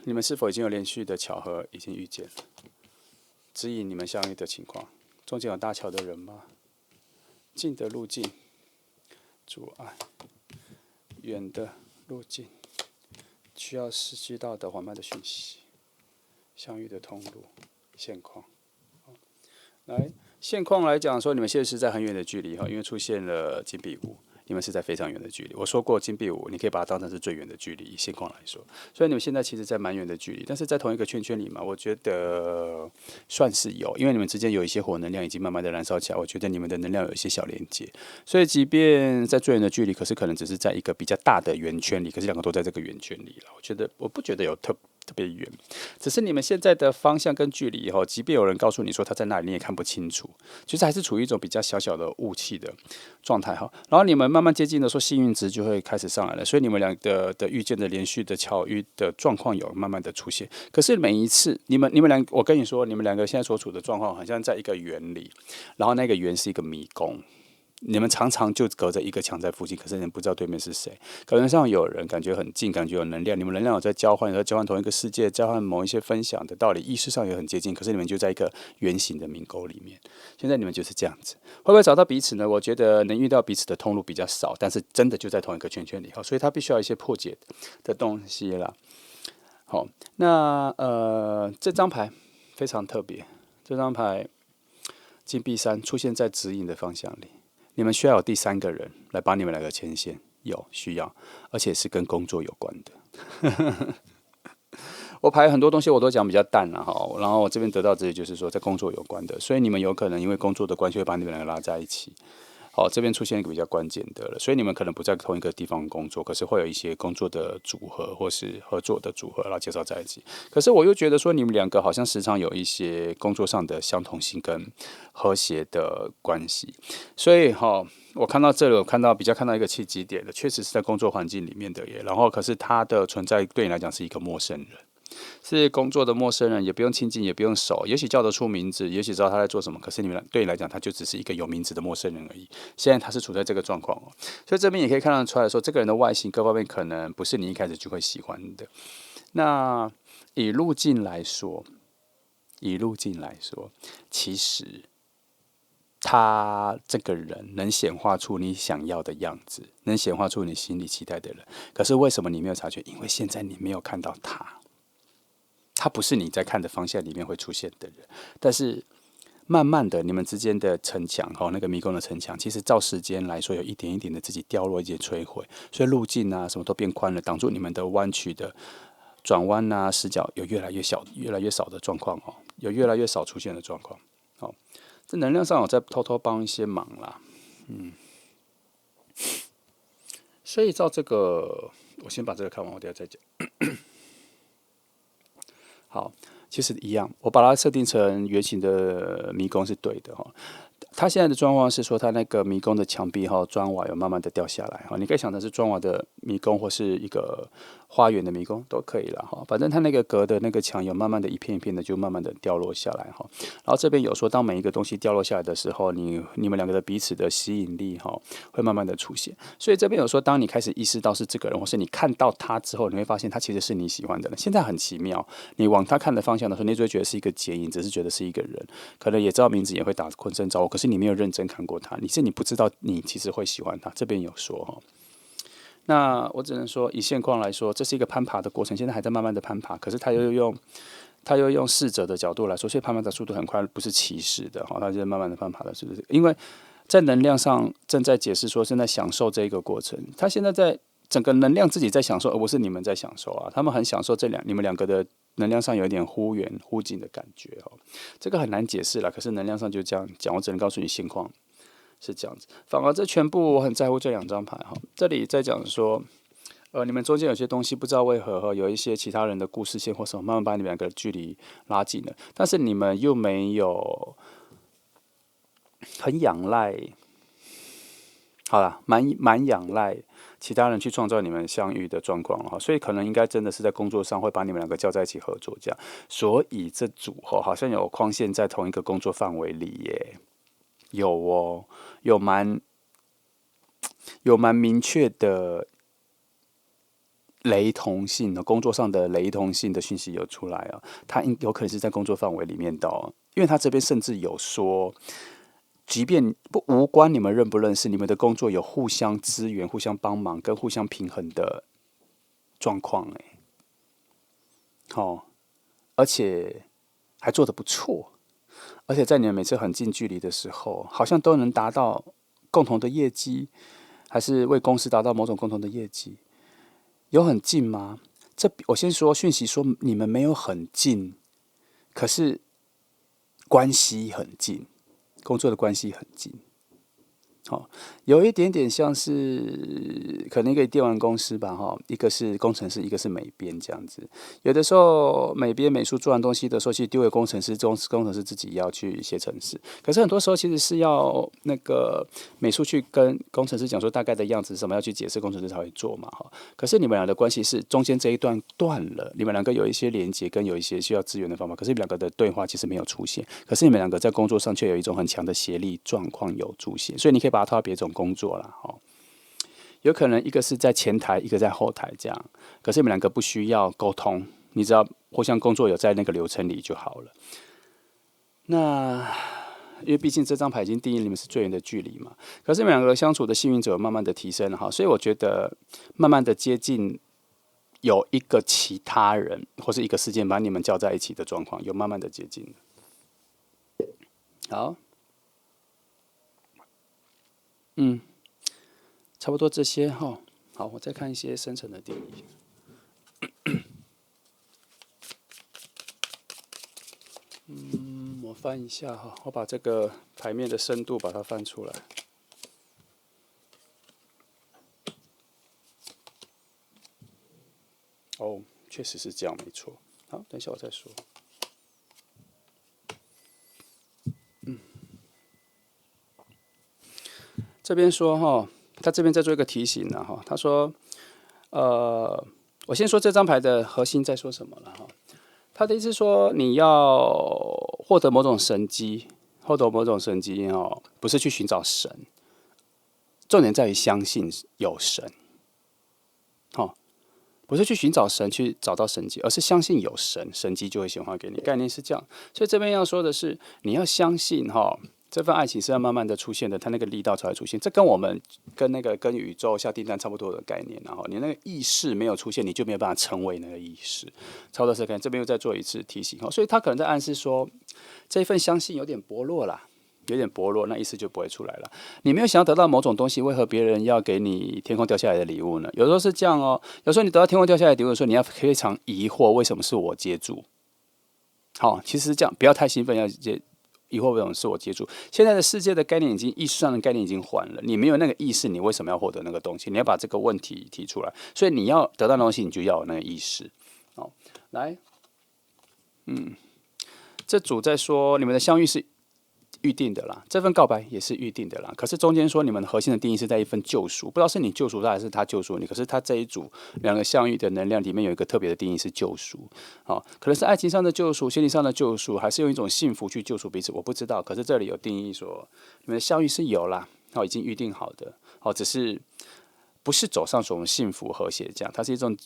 你们是否已经有连续的巧合已经遇见了，指引你们相遇的情况？中间有搭桥的人吗？近的路径，阻碍，远的路径，需要知道的缓慢的讯息，相遇的通路，现况。来，现况来讲说，你们现在是在很远的距离哈，因为出现了金币五，你们是在非常远的距离。我说过金币五，你可以把它当成是最远的距离，以现况来说。所以你们现在其实，在蛮远的距离，但是在同一个圈圈里嘛，我觉得算是有，因为你们之间有一些火能量已经慢慢的燃烧起来，我觉得你们的能量有一些小连接。所以即便在最远的距离，可是可能只是在一个比较大的圆圈里，可是两个都在这个圆圈里了。我不觉得有特别远，只是你们现在的方向跟距离以后，即便有人告诉你说他在那里，你也看不清楚，其实还是处于一种比较小小的雾气的状态哈。然后你们慢慢接近的时候，幸运值就会开始上来了，所以你们俩的遇见的连续的巧遇的状况有慢慢的出现。可是每一次你们两，我跟你说，你们两个现在所处的状况，好像在一个园里，然后那个园是一个迷宫。你们常常就隔着一个墙在附近，可是你们不知道对面是谁。可能上有人感觉很近，感觉有能量，你们能量有在交换，有在交换同一个世界，交换某一些分享的道理，意识上也很接近。可是你们就在一个圆形的迷沟里面。现在你们就是这样子，会不会找到彼此呢？我觉得能遇到彼此的通路比较少，但是真的就在同一个圈圈里，所以它必须要一些破解的东西啦。好，那这张牌非常特别，这张牌金币三出现在指引的方向里。你们需要有第三个人来帮你们两个牵线，有需要，而且是跟工作有关的。我排很多东西我都讲比较淡了哈，然后我这边得到这就是说在工作有关的，所以你们有可能因为工作的关系会把你们两个拉在一起。好，这边出现一个比较关键的了，所以你们可能不在同一个地方工作，可是会有一些工作的组合或是合作的组合，然后介绍在一起。可是我又觉得说，你们两个好像时常有一些工作上的相同性跟和谐的关系，所以我看到这里，我比较看到一个契机点的，确实是在工作环境里面的耶。然后，可是他的存在对你来讲是一个陌生人。是工作的陌生人，也不用亲近，也不用熟，也许叫得出名字，也许知道他在做什么，可是对你来讲，他就只是一个有名字的陌生人而已。现在他是处在这个状况哦，所以这边也可以看得出来说，这个人的外形各方面可能不是你一开始就会喜欢的。那以路径来说，其实他这个人能显化出你想要的样子，能显化出你心里期待的人，可是为什么你没有察觉？因为现在你没有看到他。他不是你在看的方向里面会出现的人，但是慢慢的，你们之间的城墙，那个迷宫的城墙，其实照时间来说，有一点一点的自己掉落，一点摧毁，所以路径啊什么都变宽了，挡住你们的弯曲的转弯啊死角有越来越小、越来越少的状况有越来越少出现的状况。这能量上有在偷偷帮一些忙啦，所以照这个，我先把这个看完，我等下再讲。好，其实一样，我把它设定成圆形的迷宫是对的哈。它现在的状况是说，它那个迷宫的墙壁砖瓦有慢慢的掉下来你可以想成是砖瓦的迷宫，或是一个花园的迷宫都可以了反正它那个隔的那个墙有慢慢的一片一片的就慢慢的掉落下来然后这边有说，当每一个东西掉落下来的时候，你们两个的彼此的吸引力会慢慢的出现。所以这边有说，当你开始意识到是这个人，或是你看到他之后，你会发现他其实是你喜欢的人。现在很奇妙，你往他看的方向的时候，你只会觉得是一个剪影，只是觉得是一个人，可能也知道名字，也会打浑身招呼，可是你没有认真看过他，你不知道你其实会喜欢他。这边有说那我只能说以现况来说，这是一个攀爬的过程，现在还在慢慢的攀爬，可是他又用逝者的角度来说，所以攀爬的速度很快，不是骑士的他是慢慢的攀爬的，是不是？因为在能量上正在解释说，正在享受这一个过程，他现在在整个能量自己在享受，而不是你们在享受啊。他们很享受你们两个的能量上有一点忽远忽近的感觉这个很难解释了。可是能量上就这样讲，我只能告诉你现况是这样子。反而这全部我很在乎这两张牌这里在讲说，你们中间有些东西不知道为何有一些其他人的故事线或什么，慢慢把你们两个距离拉近了，但是你们又没有很仰赖。好了，蛮仰赖其他人去创造你们相遇的状况所以可能应该真的是在工作上会把你们两个叫在一起合作这样，所以这组合好像有框线在同一个工作范围里耶，有蛮明确的雷同性的工作上的雷同性的讯息有出来它有可能是在工作范围里面的因为他这边甚至有说。即便无关你们认不认识，你们的工作有互相支援、互相帮忙跟互相平衡的状况而且还做得不错，而且在你们每次很近距离的时候，好像都能达到共同的业绩，还是为公司达到某种共同的业绩，有很近吗？我先说讯息说你们没有很近，可是关系很近，工作的关系很近。有一点点像是可能一个电玩公司吧，一个是工程师，一个是美编这样子。有的时候美编美术做完东西的时候，其实丢给工程师，工程师自己要去写程式。可是很多时候其实是要那个美术去跟工程师讲说大概的样子是什么，要去解释，工程师才会做嘛，可是你们俩的关系是中间这一段断了，你们两个有一些连接跟有一些需要资源的方法，可是你们两个的对话其实没有出现，可是你们两个在工作上却有一种很强的协力状况有出现，所以你可以把它套到别种工作啦，有可能一个是在前台，一个在后台这样，可是你们两个不需要沟通，你只要互相工作有在那个流程里就好了。那因为毕竟这张牌已经定义你们是最远的距离嘛，可是你们两个相处的幸运者慢慢的提升了哈，所以我觉得慢慢的接近有一个其他人或是一个事件把你们叫在一起的状况，有慢慢的接近。好，差不多这些哈。好，我再看一些深层的定义。我翻一下哈，我把这个牌面的深度把它翻出来。哦，确实是这样，没错。好，等一下我再说。这边说哈，他这边在做一个提醒呢哈，他说，我先说这张牌的核心在说什么了哈。他的意思说，你要获得某种神迹，获得某种神迹不是去寻找神，重点在于相信有神，不是去寻找神去找到神迹，而是相信有神，神迹就会显化给你。概念是这样，所以这边要说的是，你要相信这份爱情是要慢慢的出现的，它那个力道才会出现。这跟我们跟宇宙下订单差不多的概念，然后你那个意识没有出现，你就没有办法成为那个意识。差不多是概念，这边又再做一次提醒所以他可能在暗示说，这份相信有点薄弱啦。有点薄弱，那意思就不会出来了。你没有想要得到某种东西，为何别人要给你天空掉下来的礼物呢？有时候是这样有时候你得到天空掉下来的礼物的时候，你要非常疑惑，为什么是我接住？其实是这样，不要太兴奋，要疑惑为什么是我接住。现在的世界的概念意识上的概念已经换了，你没有那个意识，你为什么要获得那个东西？你要把这个问题提出来。所以你要得到的东西，你就要有那个意识。来，这组在说你们的相遇是预定的啦，这份告白也是预定的啦。可是中间说你们核心的定义是在一份救赎，不知道是你救赎他还是他救赎你。可是他这一组两个相遇的能量里面有一个特别的定义是救赎，可能是爱情上的救赎、心理上的救赎，还是用一种幸福去救赎彼此，我不知道。可是这里有定义说你们的相遇是有啦，已经预定好的，只是不是走上什么幸福和谐这样，它是一种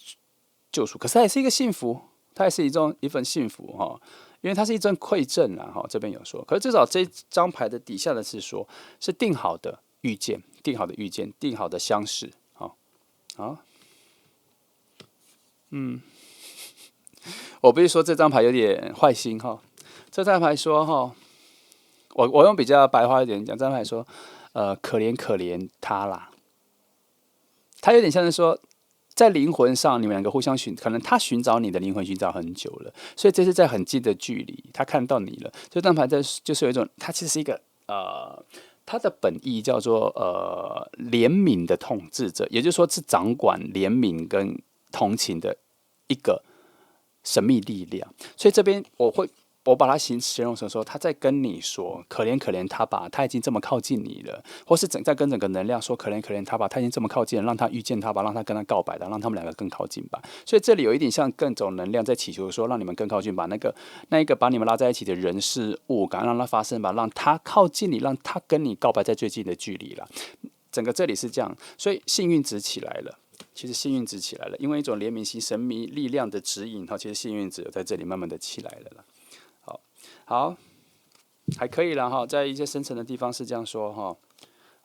救赎，可是它也是一个幸福，它也是一份幸福因为它是一阵馈赠啊，这边有说，可是至少这张牌的底下的是说，是定好的遇见，定好的遇见，定好的相识，我不是说这张牌有点坏心这张牌说我用比较白话一点讲，这张牌说，可怜可怜他啦，他有点像是说。在灵魂上，你们两个互相可能他寻找你的灵魂寻找很久了，所以这是在很近的距离，他看到你了。这张牌就是有一种，它其实是一个它的本意叫做怜悯的统治者，也就是说是掌管怜悯跟同情的一个神秘力量。所以这边我把它形容成说，他在跟你说，可怜可怜他吧，他已经这么靠近你了，或是在跟整个能量说，可怜可怜他吧，他已经这么靠近了，让他遇见他吧，让他跟他告白的，让他们两个更靠近吧。所以这里有一点像各种能量在祈求说，让你们更靠近吧，那一个把你们拉在一起的人事物，赶快让它发生吧，让他靠近你，让他跟你告白在最近的距离了。整个这里是这样，所以幸运值起来了。其实幸运值起来了，因为一种怜悯心、神秘力量的指引其实幸运值在这里慢慢的起来了啦。好，还可以了在一些深层的地方是这样说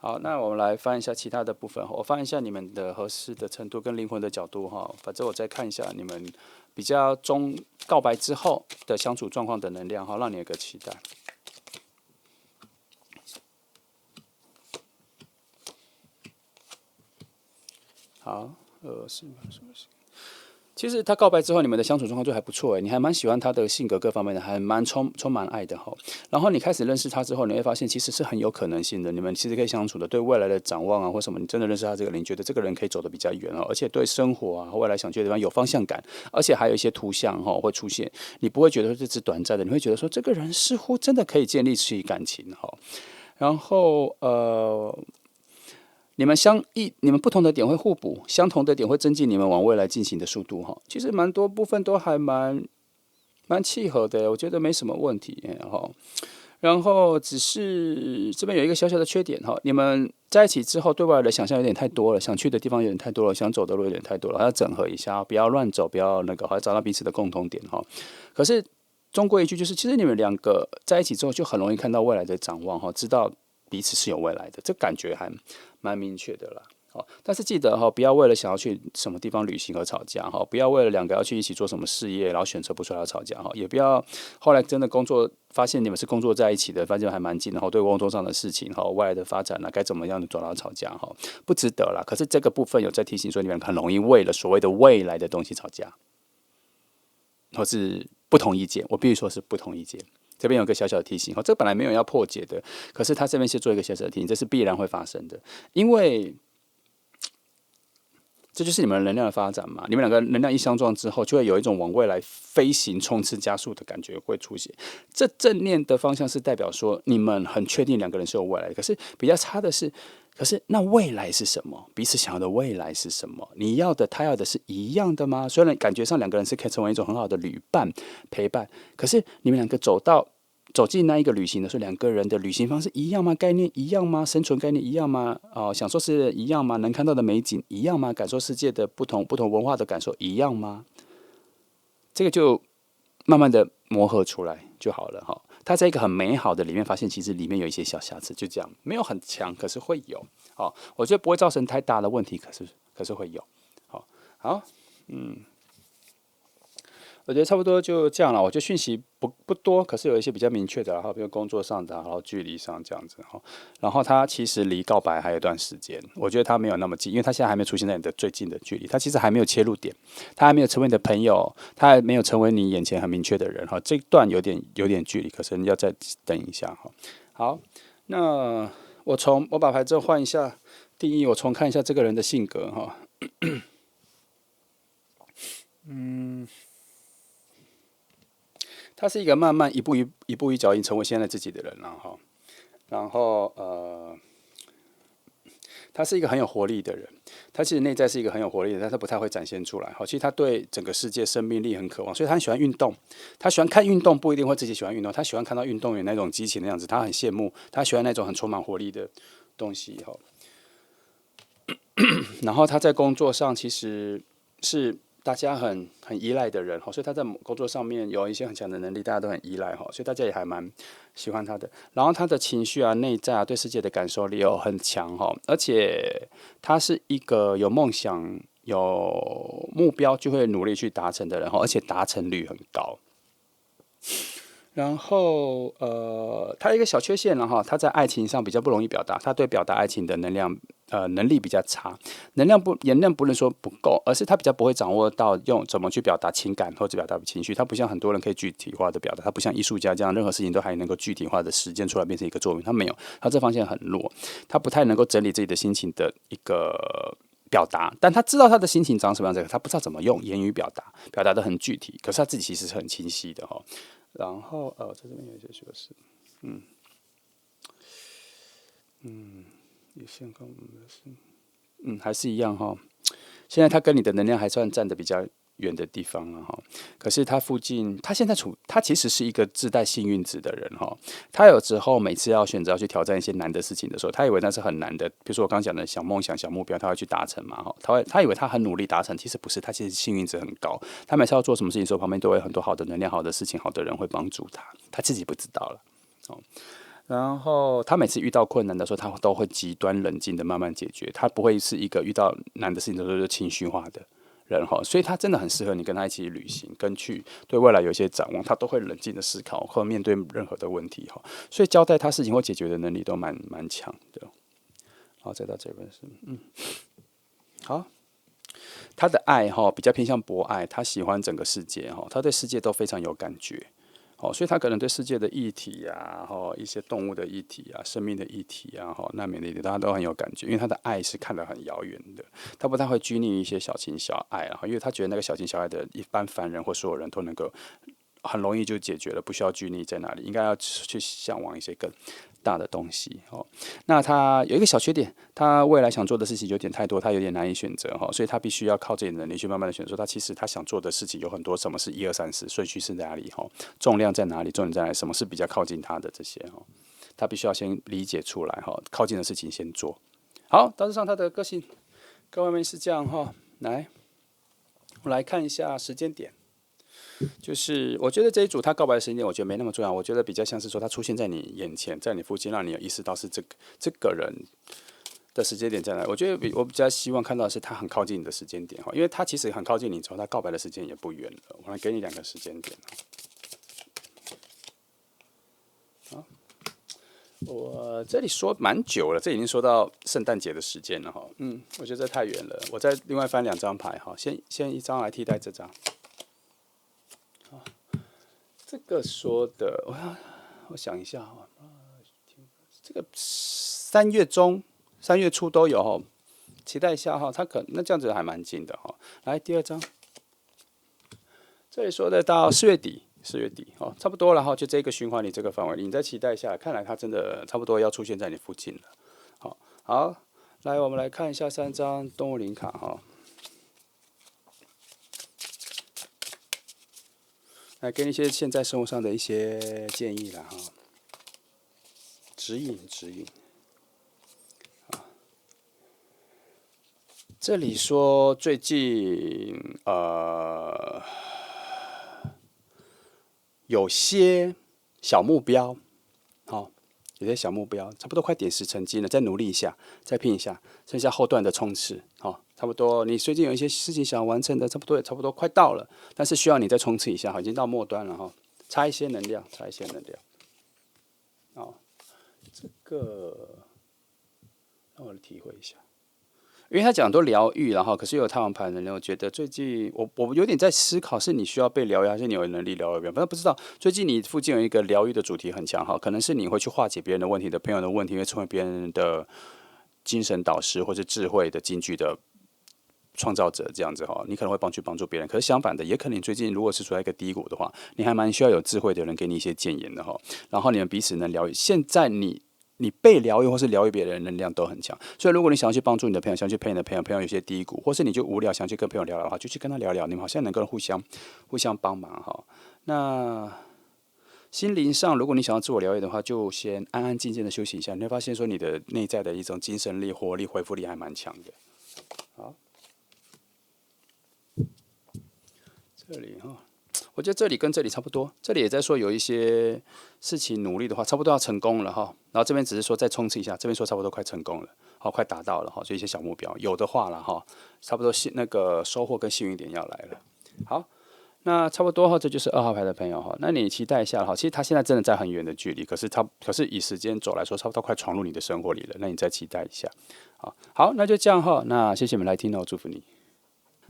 好，那我们来翻一下其他的部分。我翻一下你们的合适的程度跟灵魂的角度哈。反正我再看一下你们比较告白之后的相处状况的能量哈，让你有个期待。好，其实他告白之后，你们的相处状况就还不错诶，你还蛮喜欢他的性格各方面的，还蛮充满爱的哈。然后你开始认识他之后，你会发现其实是很有可能性的，你们其实可以相处的，对未来的展望啊或什么，你真的认识他这个人，你觉得这个人可以走得比较远哦，而且对生活啊未来想去的地方有方向感，而且还有一些图像哈会出现，你不会觉得这是短暂的，你会觉得说这个人似乎真的可以建立起感情哈。然后你们不同的点会互补，相同的点会增进你们往未来进行的速度哈。其实蛮多部分都还蛮契合的，我觉得没什么问题哈。然后只是这边有一个小小的缺点哈，你们在一起之后对未来的想象有点太多了，想去的地方有点太多了，想走的路有点太多了，要整合一下，不要乱走，不要那个，好找到彼此的共同点哈。可是终归一句就是，其实你们两个在一起之后就很容易看到未来的展望哈，知道彼此是有未来的，这感觉还蛮明确的啦。但是记得不要为了想要去什么地方旅行而吵架不要为了两个要去一起做什么事业，然后选择不出来要吵架也不要后来真的工作发现你们是工作在一起的，发现还蛮近的对工作上的事情未来的发展该怎么样的走到吵架不值得啦。可是这个部分有在提醒说，你们很容易为了所谓的未来的东西吵架，或是不同意见，我必须说是不同意见。这边有个小小的提醒这本来没有要破解的，可是他这边是做一个小小的提醒，这是必然会发生的，因为这就是你们能量的发展嘛。你们两个能量一相撞之后，就会有一种往未来飞行、冲刺、加速的感觉会出现。这正念的方向是代表说，你们很确定两个人是有未来的。可是比较差的是，可是那未来是什么？彼此想要的未来是什么？你要的、他要的是一样的吗？虽然感觉上两个人是可以成为一种很好的旅伴、陪伴，可是你们两个走进那一个旅行的时候，两个人的旅行方式一样吗？概念一样吗？生存概念一样吗？享受世界一样吗？能看到的美景一样吗？感受世界的不同文化的感受一样吗？这个就慢慢的磨合出来就好了哈。它在一个很美好的里面，发现其实里面有一些小瑕疵，就这样，没有很强，可是会有。我觉得不会造成太大的问题，可是会有。好，我觉得差不多就这样了。我觉得讯息不多，可是有一些比较明确的，然后比如工作上的，然后距离上这样子哈。然后他其实离告白还有一段时间，我觉得他没有那么近，因为他现在还没有出现在你的最近的距离，他其实还没有切入点，他还没有成为你的朋友，他还没有成为你眼前很明确的人哈。这一段有点距离，可是你要再等一下哈。好，那我把牌之后换一下定义，我重看一下这个人的性格哈。他是一个慢慢一步一脚印成为现在自己的人然后他是一个很有活力的人，他其实内在是一个很有活力的，但他不太会展现出来其实他对整个世界生命力很渴望，所以他很喜欢运动，他喜欢看运动，不一定会自己喜欢运动，他喜欢看到运动员那种激情的样子，他很羡慕，他喜欢那种很充满活力的东西然后他在工作上其实是大家很依赖的人所以他在工作上面有一些很强的能力，大家都很依赖所以大家也还蛮喜欢他的。然后他的情绪内在对世界的感受力很强而且他是一个有梦想、有目标就会努力去达成的人而且达成率很高。然后他有一个小缺陷他在爱情上比较不容易表达，他对表达爱情的能力比较差，能量不能说不够，而是他比较不会掌握到用怎么去表达情感或者表达情绪。他不像很多人可以具体化的表达，他不像艺术家这样任何事情都还能够具体化的实践出来变成一个作品，他没有，他这方面很弱，他不太能够整理自己的心情的一个表达，但他知道他的心情长什么样子，他不知道怎么用言语表达的很具体，可是他自己其实是很清晰的然后在这边有一些修饰，也像跟我们是，还是一样现在他跟你的能量还算站得比较远的地方了可是他附近，他其实是一个自带幸运值的人他有时候每次要选择要去挑战一些难的事情的时候，他以为那是很难的，比如说我刚刚讲的小梦想、小目标，他会去达成嘛他以为他很努力达成，其实不是，他其实幸运值很高。他每次要做什么事情的时候，旁边都会有很多好的能量、好的事情、好的人会帮助他，他自己不知道了然后他每次遇到困难的时候，他都会极端冷静的慢慢解决，他不会是一个遇到难的事情的时候就情绪化的人哈，所以他真的很适合你跟他一起旅行，跟去对未来有一些展望，他都会冷静的思考或面对任何的问题哈，所以交代他事情或解决的能力都蛮强的。好，再到这边是好。他的爱哈比较偏向博爱，他喜欢整个世界哈，他对世界都非常有感觉。哦，所以他可能对世界的议题啊，哈，一些动物的议题啊，生命的议题啊，哈，难民的议题，他都很有感觉，因为他的爱是看得很遥远的，他不太会拘泥于一些小情小爱啊，因为他觉得那个小情小爱的一般凡人或所有人都能够很容易就解决了，不需要拘泥在哪里，应该要去向往一些更大的东西哦。那他有一个小缺点，他未来想做的事情有点太多，他有点难以选择哈，所以他必须要靠自己的能力去慢慢的选择。他其实他想做的事情有很多，什么是一二三四，顺序是在哪里哈，重量在哪里，重点在哪里，什么是比较靠近他的这些哈，他必须要先理解出来哈，靠近的事情先做。好，大致上他的个性各方面是这样哈。来，我们来看一下时间点。就是我觉得这一组他告白的时间点，我觉得没那么重要。我觉得比较像是说他出现在你眼前，在你附近，让你有意识到是这个人的时间点在哪。我觉得我比较希望看到的是他很靠近你的时间点哈，因为他其实很靠近你之后，他告白的时间也不远了。我来给你2个时间点。好，我这里说蛮久了，这已经说到圣诞节的时间了哈。我觉得这太远了。我再另外翻2张牌哈，先一张来替代这张。这个说的，我想一下哈，这个3月中、3月初都有哈，期待一下哈，他那这样子还蛮近的哈。来第2张，这里说的到4月底，4月底哦，差不多了哈，就这个循环里这个范围里，你再期待一下，看来他真的差不多要出现在你附近了。好，来我们来看一下3张动物灵卡哈。来给你一些现在生活上的一些建议啦哈，指引。这里说最近有些小目标，有些小目标，差不多快点石成金了，再努力一下，再拼一下，剩下后段的冲刺，差不多。你最近有一些事情想完成的，差不多快到了，但是需要你再冲刺一下，已经到末端了哈，差一些能量。这个让我体会一下。因为他讲都疗愈，然后可是有太阳牌能量，我觉得最近我有点在思考，是你需要被疗愈，还是你有能力疗愈别人？反正不知道。最近你附近有一个疗愈的主题很强哈，可能是你会去化解别人的问题的朋友的问题，会成为别人的精神导师或者智慧的金句的创造者这样子哈，你可能会帮助别人。可是相反的，也可能你最近如果是处在一个低谷的话，你还蛮需要有智慧的人给你一些建言的哈，然后你们彼此能疗愈。现在你被疗愈或是疗愈别人的能量都很强，所以如果你想要去帮助你的朋友，想要去陪你的朋友，朋友有些低谷，或是你就无聊想去跟朋友聊聊的话，就去跟他聊聊，你们好像能够互相帮忙哈。那心灵上，如果你想要自我疗愈的话，就先安安静静的休息一下，你会发现说你的内在的一种精神力、活力、恢复力还蛮强的。好，这里哈。我觉得这里跟这里差不多，这里也在说有一些事情努力的话，差不多要成功了哈。然后这边只是说再冲刺一下，这边说差不多快成功了，好，快达到了哈，就一些小目标，有的话了哈，差不多那个收获跟幸运点要来了。好，那差不多哈，这就是2号牌的朋友哈，那你期待一下哈。其实他现在真的在很远的距离，可是以时间走来说，差不多快闯入你的生活里了，那你再期待一下。好，那就这样哈，那谢谢你们来听哦，祝福你。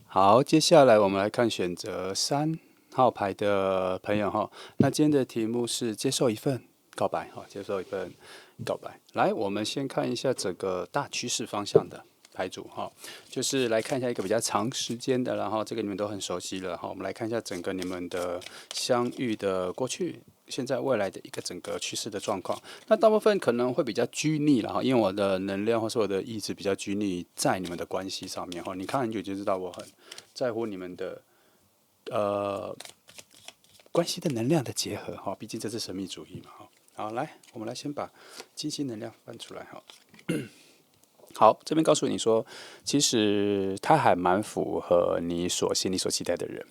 好，接下来我们来看选择3号牌的朋友哈，那今天的题目是接受一份告白哈，接受一份告白。来，我们先看一下整个大趋势方向的牌组哈，就是来看一下一个比较长时间的，然后这个你们都很熟悉了哈。我们来看一下整个你们的相遇的过去、现在、未来的一个整个趋势的状况。那大部分可能会比较拘泥了哈，因为我的能量或是我的意志比较拘泥在你们的关系上面哈。你看很久就知道我很在乎你们的。关系的能量的结合哈，毕竟这是神秘主义嘛哈。好，来，我们来先把金星能量翻出来哈。好，这边告诉你说，其实他还蛮符合你心里所期待的人。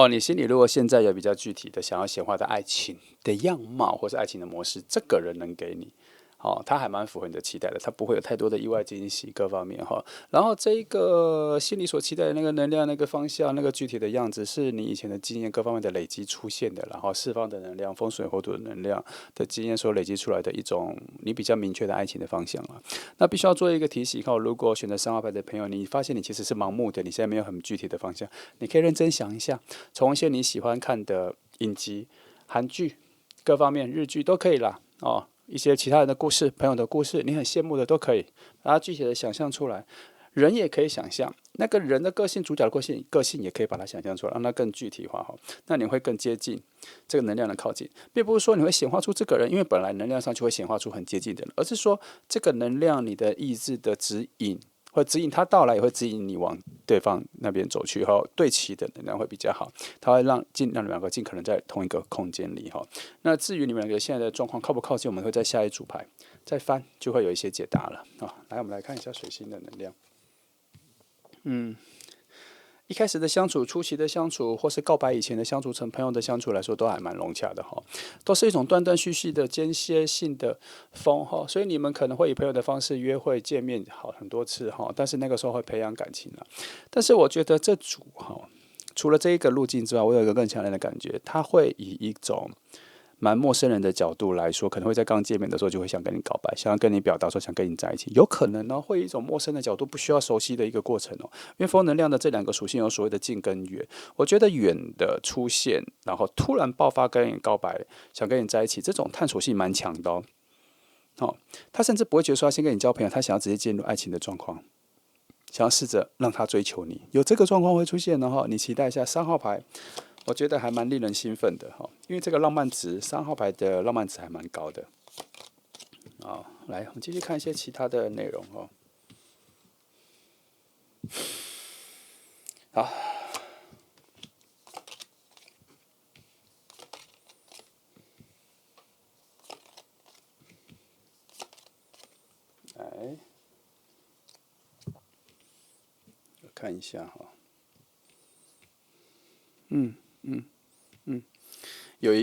你心里如果现在有比较具体的想要显化的爱情的样貌，或是爱情的模式，这个人能给你。他还蛮符合你的期待的，他不会有太多的意外惊喜各方面然后这一个心里所期待的那个能量、那个方向、那个具体的样子，是你以前的经验各方面的累积出现的，然后释放的能量、风水火土的能量的经验所累积出来的一种你比较明确的爱情的方向了。那必须要做一个提醒如果选择3号牌的朋友，你发现你其实是盲目的，你现在没有很具体的方向，你可以认真想一下，从一些你喜欢看的影集、韩剧、各方面日剧都可以啦一些其他人的故事、朋友的故事，你很羡慕的都可以，把它具体的想象出来。人也可以想象那个人的个性，主角的个性也可以把它想象出来，让它更具体化那你会更接近这个能量的靠近，并不是说你会显化出这个人，因为本来能量上就会显化出很接近的人，而是说这个能量你的意志的指引。会指引他到来，也会指引你往对方那边走去对齐的能量会比较好，它会让你们两个尽可能在同一个空间里那至于你们两个现在的状况靠不靠近，我们会在下一组牌再翻，就会有一些解答了来，我们来看一下水星的能量。一开始的相处、初期的相处，或是告白以前的相处，成朋友的相处来说，都还蛮融洽的都是一种断断续续的间歇性的风所以你们可能会以朋友的方式约会、见面很多次但是那个时候会培养感情了。但是我觉得这组除了这一个路径之外，我有一个更强烈的感觉，他会以一种蛮陌生人的角度来说，可能会在刚见面的时候就会想跟你告白，想要跟你表达说想跟你在一起，有可能呢会以一种陌生的角度，不需要熟悉的一个过程因为风能量的这两个属性有所谓的近跟远，我觉得远的出现，然后突然爆发跟你告白，想跟你在一起，这种探索性蛮强的他甚至不会觉得说他先跟你交朋友，他想要直接进入爱情的状况，想要试着让他追求你，有这个状况会出现的你期待一下3号牌。我觉得还蛮令人兴奋的因为这个浪漫值3号牌的浪漫值还蛮高的来，我们继续看一些其他的内容好，来看一下有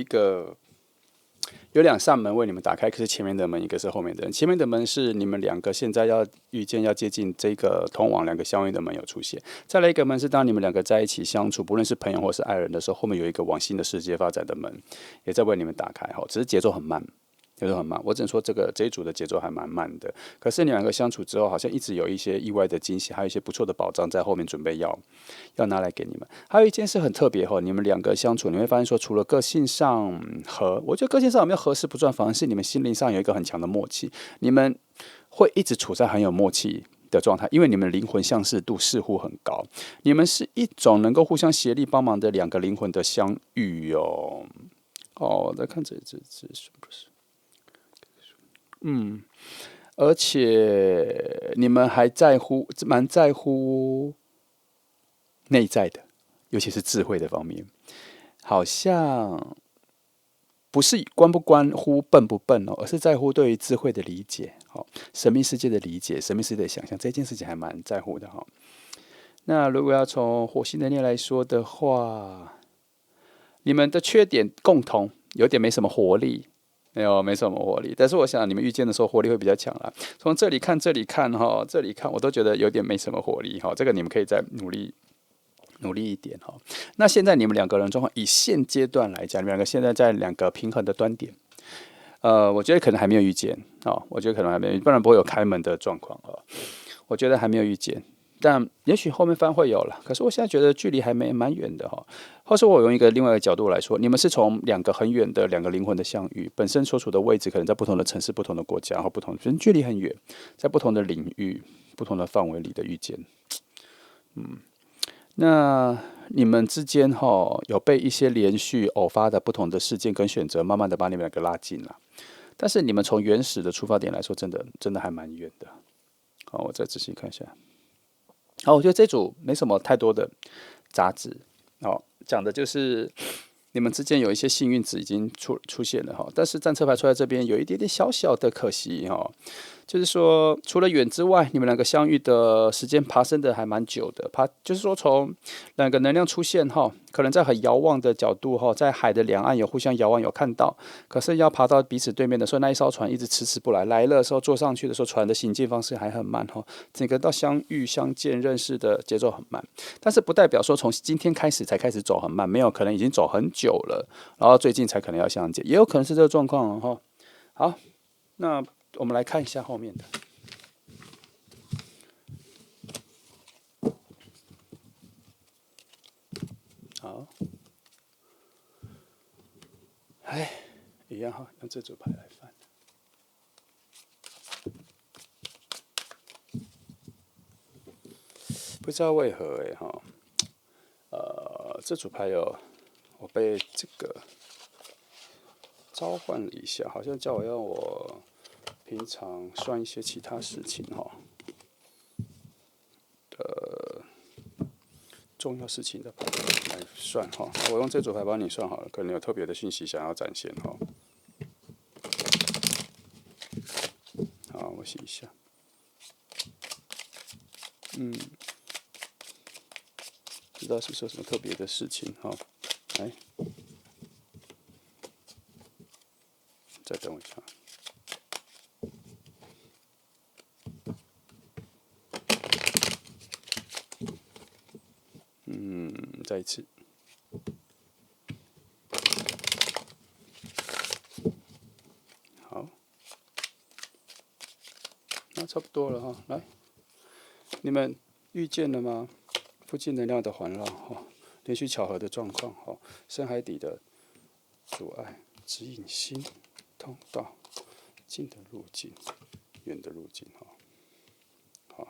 2扇门为你们打开，可是前面的门，一个是后面的人。前面的门是你们两个现在要遇见、要接近这个通往两个相遇的门有出现。再来一个门是当你们两个在一起相处，不论是朋友或是爱人的时候，后面有一个往新的世界发展的门，也在为你们打开只是节奏很慢。节奏很慢，我只能说这一组的节奏还蛮慢的。可是你两个相处之后，好像一直有一些意外的惊喜，还有一些不错的宝藏在后面准备要拿来给你们。还有一件事很特别你们两个相处，你会发现说，除了个性上合，我觉得个性上有没有合适不算，反而是你们心灵上有一个很强的默契，你们会一直处在很有默契的状态，因为你们灵魂相似度似乎很高，你们是一种能够互相协力帮忙的两个灵魂的相遇我在看这是不是？而且你们还蛮在乎内在的，尤其是智慧的方面，好像不是不关乎笨不笨而是在乎对于智慧的理解，神秘世界的理解，神秘世界的想象，这件事情还蛮在乎的那如果要从火星能量来说的话，你们的缺点共同，有点没什么活力。没什么活力，但是我想你们遇见的时候活力会比较强啦。从这里看，这里看这里看，我都觉得有点没什么活力这个你们可以再努力一点那现在你们两个人状况，以现阶段来讲，你们两个现在在两个平衡的端点，我觉得可能还没有遇见我觉得可能还没有，不然不会有开门的状况我觉得还没有遇见。但也许后面翻会有了，可是我现在觉得距离还蛮远的或是我用另外一个角度来说，你们是从两个很远的两个灵魂的相遇，本身所处的位置可能在不同的城市、不同的国家或不同，距离很远，在不同的领域、不同的范围里的遇见。那你们之间有被一些连续偶发的不同的事件跟选择，慢慢的把你们两个拉近了。但是你们从原始的出发点来说，真的还蛮远的。我再仔细看一下。我觉得这组没什么太多的杂质讲的就是你们之间有一些幸运值已经出现了但是战车牌出来这边有一点点小小的可惜就是说，除了远之外，你们两个相遇的时间爬升的还蛮久的。就是说从两个能量出现哈，可能在很遥望的角度哈，在海的两岸有互相遥望有看到，可是要爬到彼此对面的时候，那一艘船一直迟迟不来。来了的时候坐上去的时候，船的行进方式还很慢哈，整个到相遇、相见、认识的节奏很慢。但是不代表说从今天开始才开始走很慢，没有可能已经走很久了，然后最近才可能要相见，也有可能是这个状况哦哈。好，那我们来看一下后面的。好，哎，一样哈，用这组牌来翻。不知道为何哈，这组牌我被这个召唤了一下，好像叫我要我平常算一些其他事情哈。重要事情的牌来算哈，我用这组牌帮你算好了，可能有特别的讯息想要展现哈。好，我洗一下。不知道是不是有什么特别的事情哈？来，再等我一下。再一次。好，那差不多了哈。来，你们遇见了吗？附近能量的环绕哈，连续巧合的状况哈，深海底的阻碍、指引星、通道、近的路径、远的路径哈。好，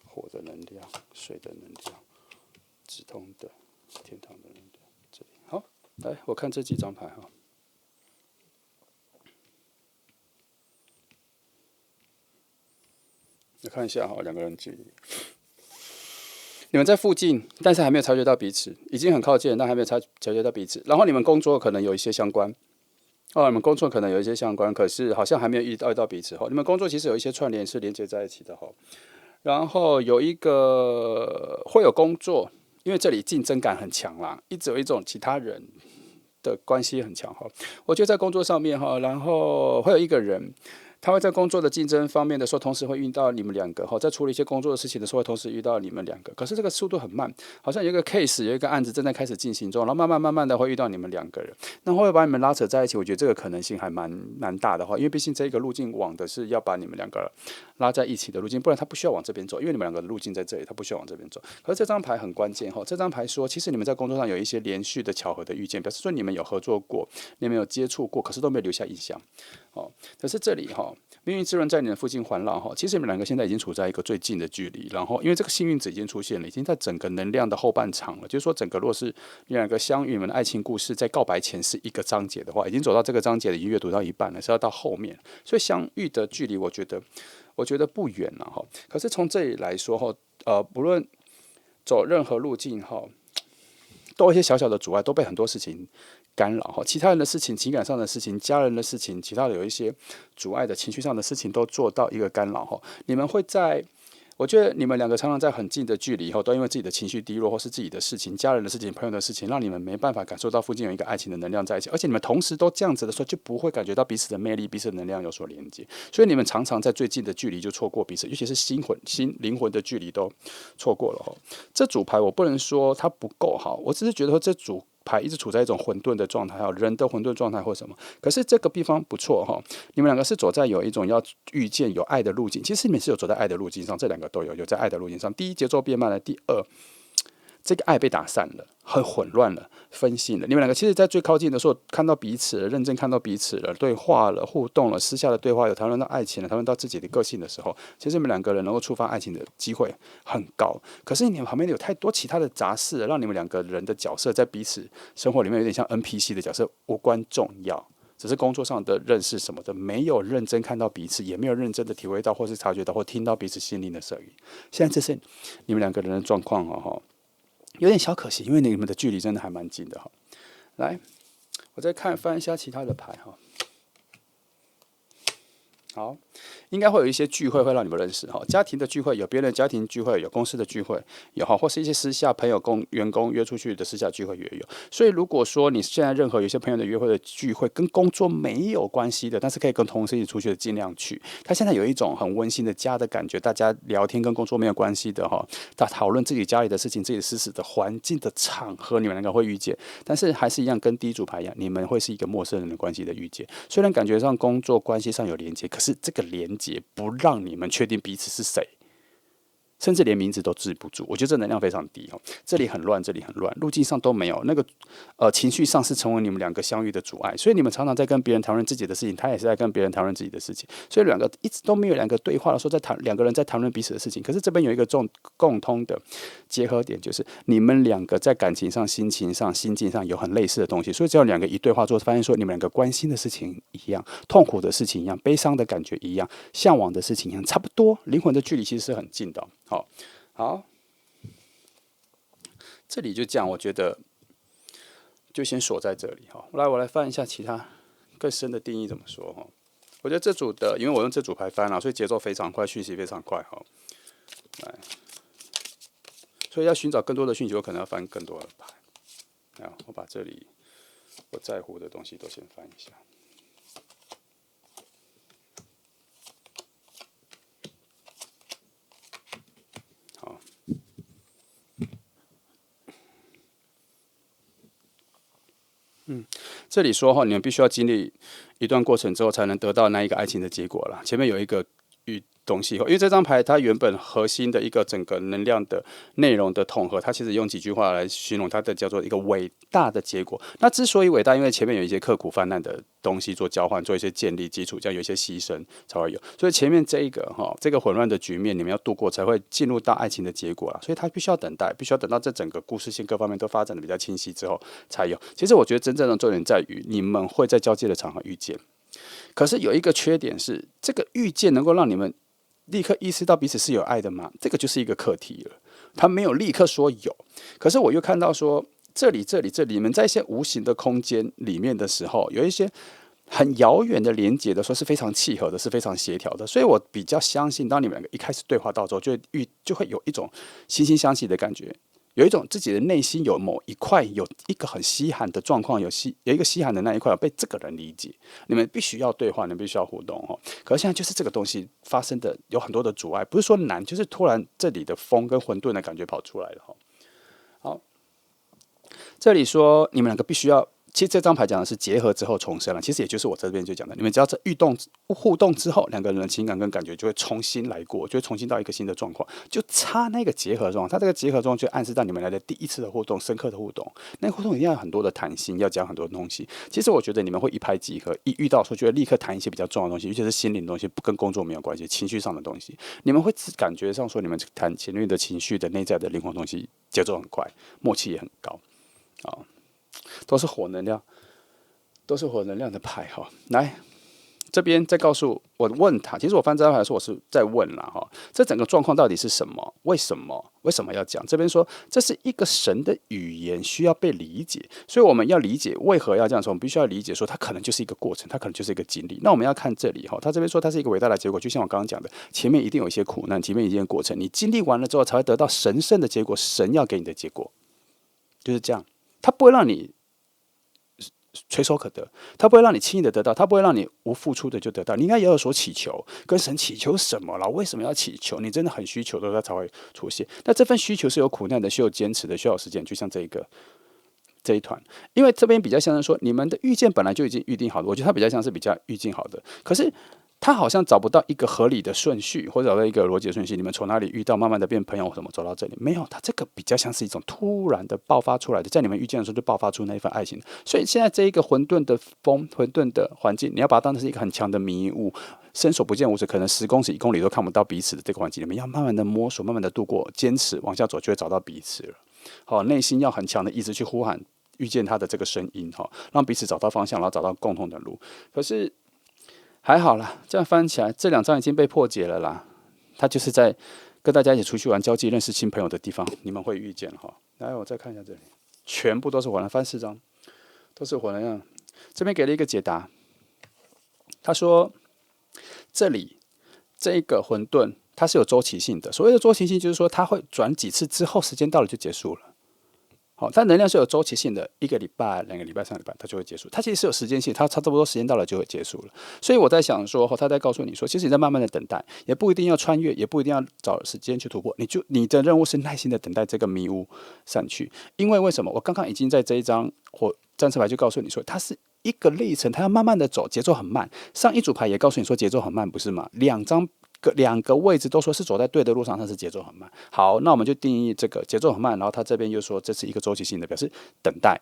火的能量、水的能量、直通的、天堂的能量，这里好。来，我看这几张牌哈。来看一下哈，两个人距离。你们在附近，但是还没有察觉到彼此，已经很靠近了，但还没有察觉到彼此。然后你们工作可能有一些相关，你们工作可能有一些相关，可是好像还没有遇到彼此哈。你们工作其实有一些串联是连接在一起的哈。然后有一个会有工作，因为这里竞争感很强啦，一直有一种其他人的关系很强哈。我觉得在工作上面哈，然后会有一个人。他会在工作的竞争方面的时候，同时会遇到你们两个哈，在处理一些工作的事情的时候，会同时遇到你们两个。可是这个速度很慢，好像有一个 case， 有一个案子正在开始进行中，然后慢慢的会遇到你们两个人，那会把你们拉扯在一起。我觉得这个可能性还蛮大的哈，因为毕竟这一个路径往的是要把你们两个拉在一起的路径，不然他不需要往这边走，因为你们两个的路径在这里，他不需要往这边走。可是这张牌很关键哈，这张牌说，其实你们在工作上有一些连续的巧合的遇见，表示说你们有合作过，你们有接触过，可是都没有留下印象。可是这里哈。命运之轮在你的附近环绕哈，其实你们两个现在已经处在一个最近的距离，然后因为这个幸运子已经出现了，已经在整个能量的后半场了。就是说，整个若是你两个相遇，你们的爱情故事在告白前是一个章节的话，已经走到这个章节已经阅读到一半了，是要到后面，所以相遇的距离，我觉得不远了哈。可是从这里来说哈，不论走任何路径哈，都有一些小小的阻碍，都被很多事情干扰哈，其他人的事情、情感上的事情、家人的事情，其他的有一些阻碍的情绪上的事情，都做到一个干扰哈。你们会在，我觉得你们两个常常在很近的距离以后，都因为自己的情绪低落，或是自己的事情、家人的事情、朋友的事情，让你们没办法感受到附近有一个爱情的能量在一起。而且你们同时都这样子的时候，就不会感觉到彼此的魅力、彼此的能量有所连接。所以你们常常在最近的距离就错过彼此，尤其是灵魂的距离都错过了哈。这组牌我不能说它不够好，我只是觉得说这组牌一直处在一种混沌的状态，还有人的混沌状态或什么。可是这个地方不错哈，你们两个是走在有一种要遇见有爱的路径，其实你们是有走在爱的路径上，这两个都有在爱的路径上。第一，节奏变慢了；第二，这个爱被打散了，很混乱了，分心了。你们两个其实，在最靠近的时候，看到彼此了，认真看到彼此了，对话了，互动了，私下的对话有谈论到爱情了，谈论到自己的个性的时候，其实你们两个人能够触发爱情的机会很高。可是你们旁边有太多其他的杂事了，让你们两个人的角色在彼此生活里面有点像 NPC 的角色，无关重要。只是工作上的认识什么的，没有认真看到彼此，也没有认真的体会到，或是察觉到，或听到彼此心灵的声音。现在这是你们两个人的状况哦，有点小可惜，因为你们的距离真的还蛮近的哈。来，我再翻一下其他的牌哈。好，应该会有一些聚会会让你们认识哈，家庭的聚会有别人的家庭聚会，有公司的聚会有哈，或是一些私下朋友员工约出去的私下聚会也有。所以如果说你现在任何有些朋友的约会的聚会跟工作没有关系的，但是可以跟同事一起出去的，尽量去。他现在有一种很温馨的家的感觉，大家聊天跟工作没有关系的哈，他讨论自己家里的事情、自己私事的环境的场合，你们两个会遇见，但是还是一样跟第一组牌一样，你们会是一个陌生人的关系的遇见。虽然感觉上工作关系上有连接，可是这个连接不让你们确定彼此是谁。甚至连名字都记不住，我觉得这能量非常低哦。这里很乱，这里很乱，路径上都没有那个情绪上是成为你们两个相遇的阻碍，所以你们常常在跟别人谈论自己的事情，他也是在跟别人谈论自己的事情，所以两个一直都没有两个对话的时候，两个人在谈论彼此的事情。可是这边有一个共通的结合点，就是你们两个在感情上、心情上、心境上有很类似的东西，所以只要两个一对话之后，发现说你们两个关心的事情一样，痛苦的事情一样，悲伤的感觉一样，向往的事情一样，差不多，灵魂的距离其实是很近的。好，这里就这样，我觉得就先锁在这里哈。我来翻一下其他更深的定义怎么说哈。我觉得这组的，因为我用这组牌翻了，所以节奏非常快，讯息非常快哈。来，所以要寻找更多的讯息，我可能要翻更多的牌。我把这里我在乎的东西都先翻一下。这里说哈，你们必须要经历一段过程之后，才能得到那一个爱情的结果了。前面有一个东西，因为这张牌它原本核心的一个整个能量的内容的统合，它其实用几句话来形容它的叫做一个伟大的结果。那之所以伟大，因为前面有一些刻苦泛滥的东西做交换，做一些建立基础，这样有一些牺牲才会有。所以前面这个混乱的局面，你们要度过，才会进入到爱情的结果了。所以它必须要等待，必须要等到这整个故事性各方面都发展的比较清晰之后才有。其实我觉得真正的重点在于，你们会在交界的场合遇见。可是有一个缺点是，这个遇见能够让你们立刻意识到彼此是有爱的吗？这个就是一个课题了。他没有立刻说有，可是我又看到说，这里，你们在一些无形的空间里面的时候，有一些很遥远的连接的时候是非常契合的，是非常协调的。所以我比较相信，当你们两个一开始对话到之后，就会有一种惺惺相惜的感觉。有一种自己的内心有某一块有一个很稀罕的状况，有一个稀罕的那一块被这个人理解，你们必须要对话，你们必须要互动哈。可是现在就是这个东西发生的有很多的阻碍，不是说难，就是突然这里的风跟混沌的感觉跑出来了哈。好，这里说你们两个必须要。其实这张牌讲的是结合之后重生了，其实也就是我这边就讲的，你们只要在互动之后，两个人的情感跟感觉就会重新来过，就会重新到一个新的状况，就差那个结合状况。它这个结合状况就暗示到你们来的第一次的互动，深刻的互动，那个互动一定要有很多的弹性，要讲很多东西。其实我觉得你们会一拍即合，一遇到说就会立刻谈一些比较重要的东西，尤其是心灵的东西，不跟工作没有关系，情绪上的东西，你们会感觉上说你们谈前面的情绪的内在的灵魂东西，节奏很快，默契也很高，都是火能量。都是火能量的牌哈，来这边再告诉我问他，其实我翻这张牌的时候，我是在问啦哈，这整个状况到底是什么？为什么要讲？这边说这是一个神的语言，需要被理解，所以我们要理解为何要这样说，我们必须要理解说它可能就是一个过程，它可能就是一个经历。那我们要看这里哈，他这边说它是一个伟大的结果，就像我刚刚讲的，前面一定有一些苦难，前面一件过程，你经历完了之后才会得到神圣的结果，神要给你的结果就是这样，他不会让你垂手可得，他不会让你轻易的得到，他不会让你无付出的就得到。你应该也有所祈求，跟神祈求什么了？为什么要祈求？你真的很需求的时候，它才会出现。那这份需求是有苦难的，需要坚持的，需要时间。就像这一团，因为这边比较像是说，你们的预见本来就已经预定好了，我觉得它比较像是比较预定好的，可是。他好像找不到一个合理的顺序，或者找到一个逻辑的顺序。你们从哪里遇到，慢慢的变朋友，怎么走到这里？没有，他这个比较像是一种突然的爆发出来的，在你们遇见的时候就爆发出那一份爱情。所以现在这一个混沌的风、混沌的环境，你要把它当成是一个很强的迷雾，伸手不见五指，可能10公尺、1公里都看不到彼此的这个环境，你们要慢慢的摸索，慢慢的度过，坚持往下走，就会找到彼此了。好，内心要很强的意志去呼喊，遇见他的这个声音，哈，让彼此找到方向，然后找到共同的路。可是。还好啦，这样翻起来，这2张已经被破解了啦。他就是在跟大家一起出去玩、交际、认识新朋友的地方，你们会遇见哈。来，我再看一下这里，全部都是火能，翻4张，都是火能量。这边给了一个解答，他说这里这一个混沌它是有周期性的。所谓的周期性，就是说它会转几次之后，时间到了就结束了。好，但能量是有周期性的，1个礼拜、2个礼拜、3个礼拜，它就会结束。它其实是有时间性，它差不多时间到了就会结束了。所以我在想说，他在告诉你说，其实你在慢慢的等待，也不一定要穿越，也不一定要找时间去突破，你的任务是耐心的等待这个迷雾散去。因为什么？我刚刚已经在这一章或战士牌就告诉你说，它是一个历程，它要慢慢的走，节奏很慢。上一组牌也告诉你说节奏很慢，不是吗？两个位置都说是走在对的路上，但是节奏很慢。好，那我们就定义这个节奏很慢，然后他这边又说这是一个周期性的，表示等待，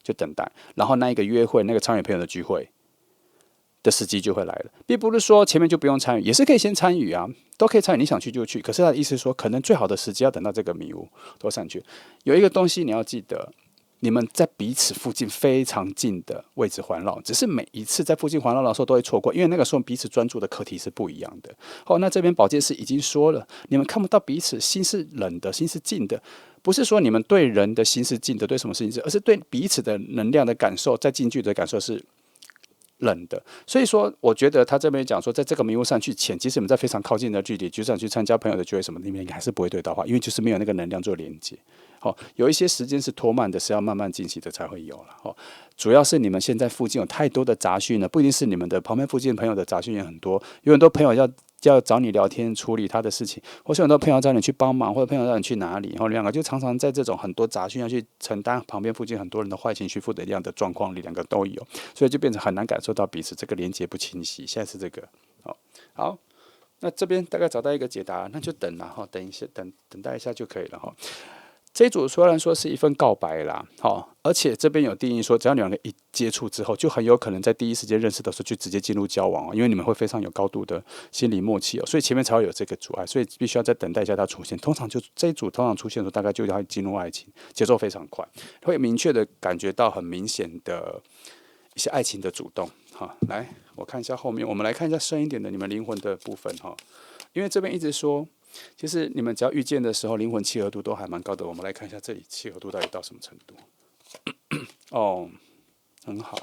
就等待。然后那一个约会，那个参与朋友的聚会的时机就会来了，并不是说前面就不用参与，也是可以先参与啊，都可以参与，你想去就去。可是他的意思是说，可能最好的时机要等到这个迷雾都散去。有一个东西你要记得。你们在彼此附近非常近的位置环绕，只是每一次在附近环绕的时候都会错过，因为那个时候彼此专注的课题是不一样的。好，那这边宝剑师已经说了，你们看不到彼此，心是冷的，心是静的，不是说你们对人的心是静的，对什么事情是，而是对彼此的能量的感受，在近距离的感受是冷的。所以说，我觉得他这边讲说，在这个迷雾上去前，即使你们在非常靠近的距离，就算去参加朋友的聚会什么，里面还是不会对到话，因为就是没有那个能量做连接。有一些时间是拖慢的，是要慢慢进行的才会有了。主要是你们现在附近有太多的杂讯了，不一定是你们的旁边附近朋友的杂讯也很多，有很多朋友要找你聊天处理他的事情，或是很多朋友找你去帮忙，或者朋友让你去哪里，然后两个就常常在这种很多杂讯要去承担旁边附近很多人的坏情绪、负能量的状况里，两个都有，所以就变成很难感受到彼此这个连接不清晰。现在是这个，好，那这边大概找到一个解答，那就等了哈，等一下，等待一下就可以了哈。这一组虽然说是一份告白啦，而且这边有定义说，只要两个一接触之后，就很有可能在第一时间认识的时候就直接进入交往哦，因为你们会非常有高度的心理默契哦，所以前面才会有这个阻碍，所以必须要再等待一下它出现。通常就这一组通常出现的时候，大概就要进入爱情，节奏非常快，会明确的感觉到很明显的一些爱情的主动。好，来我看一下后面，我们来看一下深一点的你们灵魂的部分哈，因为这边一直说。其实你们只要遇见的时候，灵魂契合度都还蛮高的。我们来看一下这里契合度到底到什么程度。哦，很好。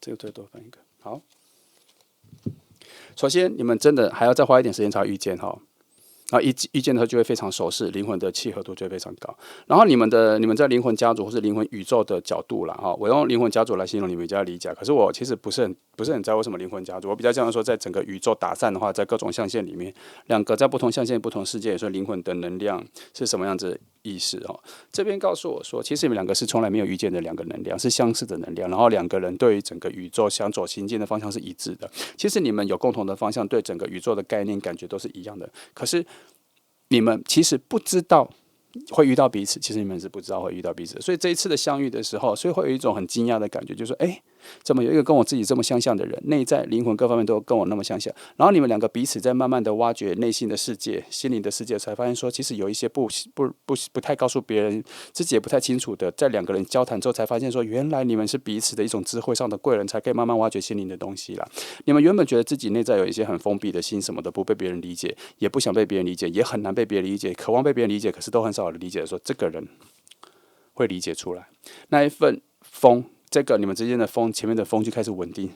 这个最多分一个。好，首先你们真的还要再花一点时间才遇见哈。然后遇见的时候就会非常熟识，灵魂的契合度就会非常高。然后你们在灵魂家族或是灵魂宇宙的角度啦，哈，我用灵魂家族来形容你们比较理解。可是我其实不是很在乎什么灵魂家族，我比较这样说，在整个宇宙打散的话，在各种象限里面，两个在不同象限、不同世界，说灵魂的能量是什么样子的意识哦。这边告诉我说，其实你们两个是从来没有遇见的两个能量，是相似的能量。然后两个人对于整个宇宙想走行进的方向是一致的。其实你们有共同的方向，对整个宇宙的概念感觉都是一样的。可是你们其实不知道会遇到彼此，其实你们是不知道会遇到彼此的。所以这一次的相遇的时候，所以会有一种很惊讶的感觉，就是说，哎，怎么有一个跟我自己这么相像的人，内在灵魂各方面都跟我那么相像？然后你们两个彼此在慢慢的挖掘内心的世界、心灵的世界，才发现说，其实有一些不太告诉别人，自己也不太清楚的，在两个人交谈之后，才发现说，原来你们是彼此的一种智慧上的贵人，才可以慢慢挖掘心灵的东西啦。你们原本觉得自己内在有一些很封闭的心什么的，不被别人理解，也不想被别人理解，也很难被别人理解，渴望被别人理解，可是都很少人理解的时候，这个人会理解出来。那一份风，这个你们之间的风，前面的风就开始稳定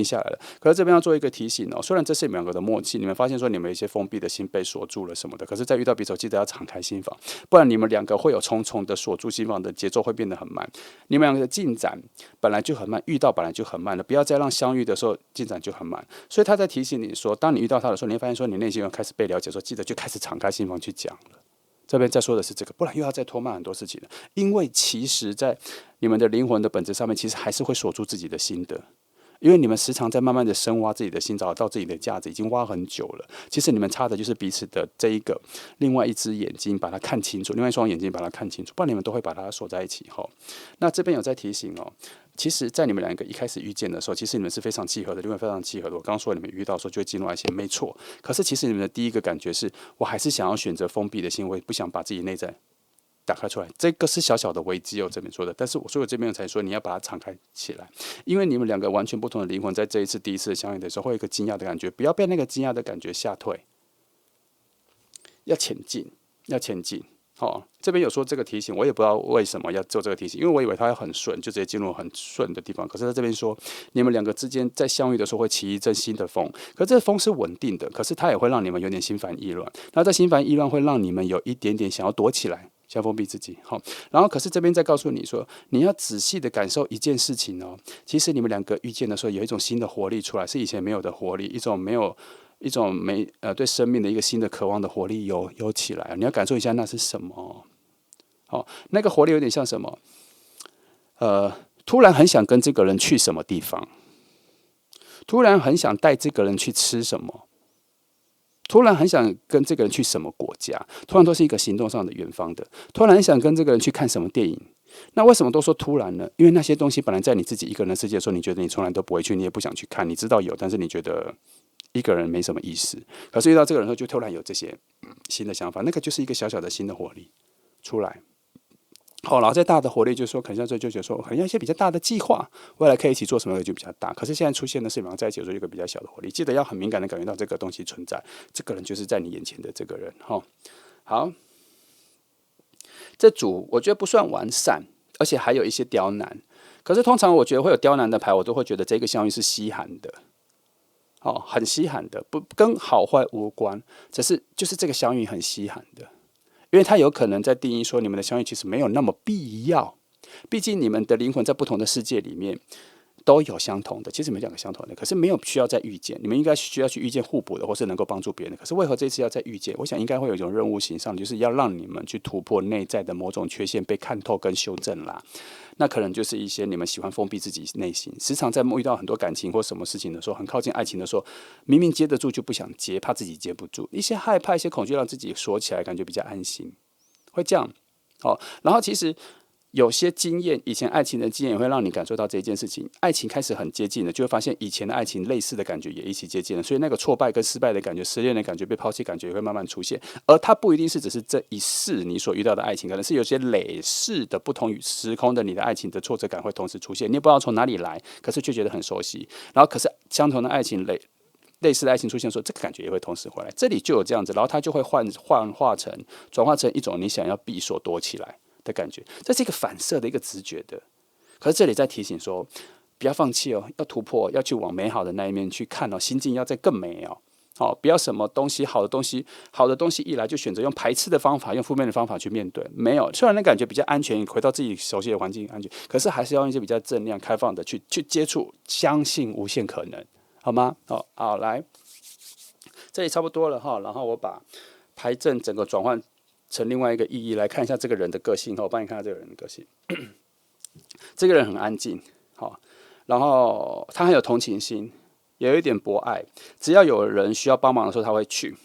下来了。可是这边要做一个提醒哦，虽然这是你们两个的默契，你们发现说你们有一些封闭的心被锁住了什么的，可是，在遇到彼此记得要敞开心房，不然你们两个会有重重的锁住心房的节奏会变得很慢。你们两个的进展本来就很慢，遇到本来就很慢了，不要再让相遇的时候进展就很慢。所以他在提醒你说，当你遇到他的时候，你会发现说你内心又开始被了解，说记得就开始敞开心房去讲了。这边在说的是这个，不然又要再拖慢很多事情了。因为其实，在你们的灵魂的本质上面，其实还是会锁住自己的心的。因为你们时常在慢慢的深挖自己的心，找到自己的价值，已经挖很久了。其实你们差的就是彼此的这一个另外一只眼睛，把它看清楚；另外一双眼睛把它看清楚，不然你们都会把它锁在一起。那这边有在提醒哦，其实，在你们两个一开始遇见的时候，其实你们是非常契合的，因为非常契合的。我刚刚说你们遇到的时候就会进入爱情，没错。可是其实你们的第一个感觉是，我还是想要选择封闭的心，我也不想把自己内在打开出来，这个是小小的危机哦，这边说的。但是所以我这边才说你要把它敞开起来，因为你们两个完全不同的灵魂，在这一次第一次相遇的时候，会有一个惊讶的感觉，不要被那个惊讶的感觉吓退，要前进，要前进。这边有说这个提醒，我也不知道为什么要做这个提醒，因为我以为它很顺，就直接进入很顺的地方。可是在这边说，你们两个之间在相遇的时候会起一阵新的风，可这风是稳定的，可是它也会让你们有点心烦意乱。那这心烦意乱会让你们有一点点想要躲起来，想封闭自己。然后可是这边再告诉你说，你要仔细的感受一件事情哦，其实你们两个遇见的时候有一种新的活力出来，是以前没有的活力，一种对生命的一个新的渴望的活力有起来，你要感受一下那是什么。那个活力有点像什么？突然很想跟这个人去什么地方，突然很想带这个人去吃什么，突然很想跟这个人去什么国家，突然都是一个行动上的远方的，突然很想跟这个人去看什么电影。那为什么都说突然呢？因为那些东西本来在你自己一个人的世界的时候，你觉得你从来都不会去，你也不想去看，你知道有，但是你觉得一个人没什么意思。可是遇到这个人后，就突然有这些新的想法，那个就是一个小小的新的活力出来。然后再大的活力就是说，可能像这就觉得说，可能要一些比较大的计划，未来可以一起做什么就比较大。可是现在出现的是两个在一起的时候，一个比较小的活力。记得要很敏感的感觉到这个东西存在，这个人就是在你眼前的这个人。好，这组我觉得不算完善，而且还有一些刁难。可是通常我觉得会有刁难的牌，我都会觉得这个相遇是稀罕的。很稀罕的，不跟好坏无关，只是就是这个相遇很稀罕的。因为他有可能在定义说，你们的相遇其实没有那么必要，毕竟你们的灵魂在不同的世界里面都有相同的，其实你们两个相同的，可是没有需要再遇见，你们应该需要去遇见互补的，或是能够帮助别人的。可是为何这次要再遇见？我想应该会有一种任务形上，就是要让你们去突破内在的某种缺陷，被看透跟修正啦。那可能就是一些你们喜欢封闭自己内心，时常在遇到很多感情或什么事情的时候，很靠近爱情的时候，明明接得住就不想接，怕自己接不住，一些害怕、一些恐惧，让自己锁起来，感觉比较安心，会这样。然后其实有些经验，以前爱情的经验也会让你感受到这件事情。爱情开始很接近了，就会发现以前的爱情类似的感觉也一起接近了，所以那个挫败跟失败的感觉、失恋的感觉、被抛弃感觉也会慢慢出现。而它不一定是只是这一世你所遇到的爱情，可能是有些累世的不同于时空的你的爱情的挫折感会同时出现，你也不知道从哪里来，可是却觉得很熟悉。然后可是相同的爱情类似的爱情出现的时候，这个感觉也会同时回来。这里就有这样子，然后它就会转化成一种你想要闭锁躲起来的感觉，这是一个反射的一个直觉的。可是这里在提醒说，不要放弃哦，要突破，要去往美好的那一面去看哦，心境要再更美哦。不要什么东西好的东西一来就选择用排斥的方法，用负面的方法去面对。没有，虽然那感觉比较安全，回到自己熟悉的环境安全，可是还是要用一些比较正量、开放的去接触，相信无限可能，好吗？好，来，这里差不多了哈。然后我把牌阵整个转换成另外一个意义来看一下这个人的个性。我帮你看下这个人的个性。这个人很安静，然后他很有同情心，也有一点博爱。只要有人需要帮忙的时候，他会去。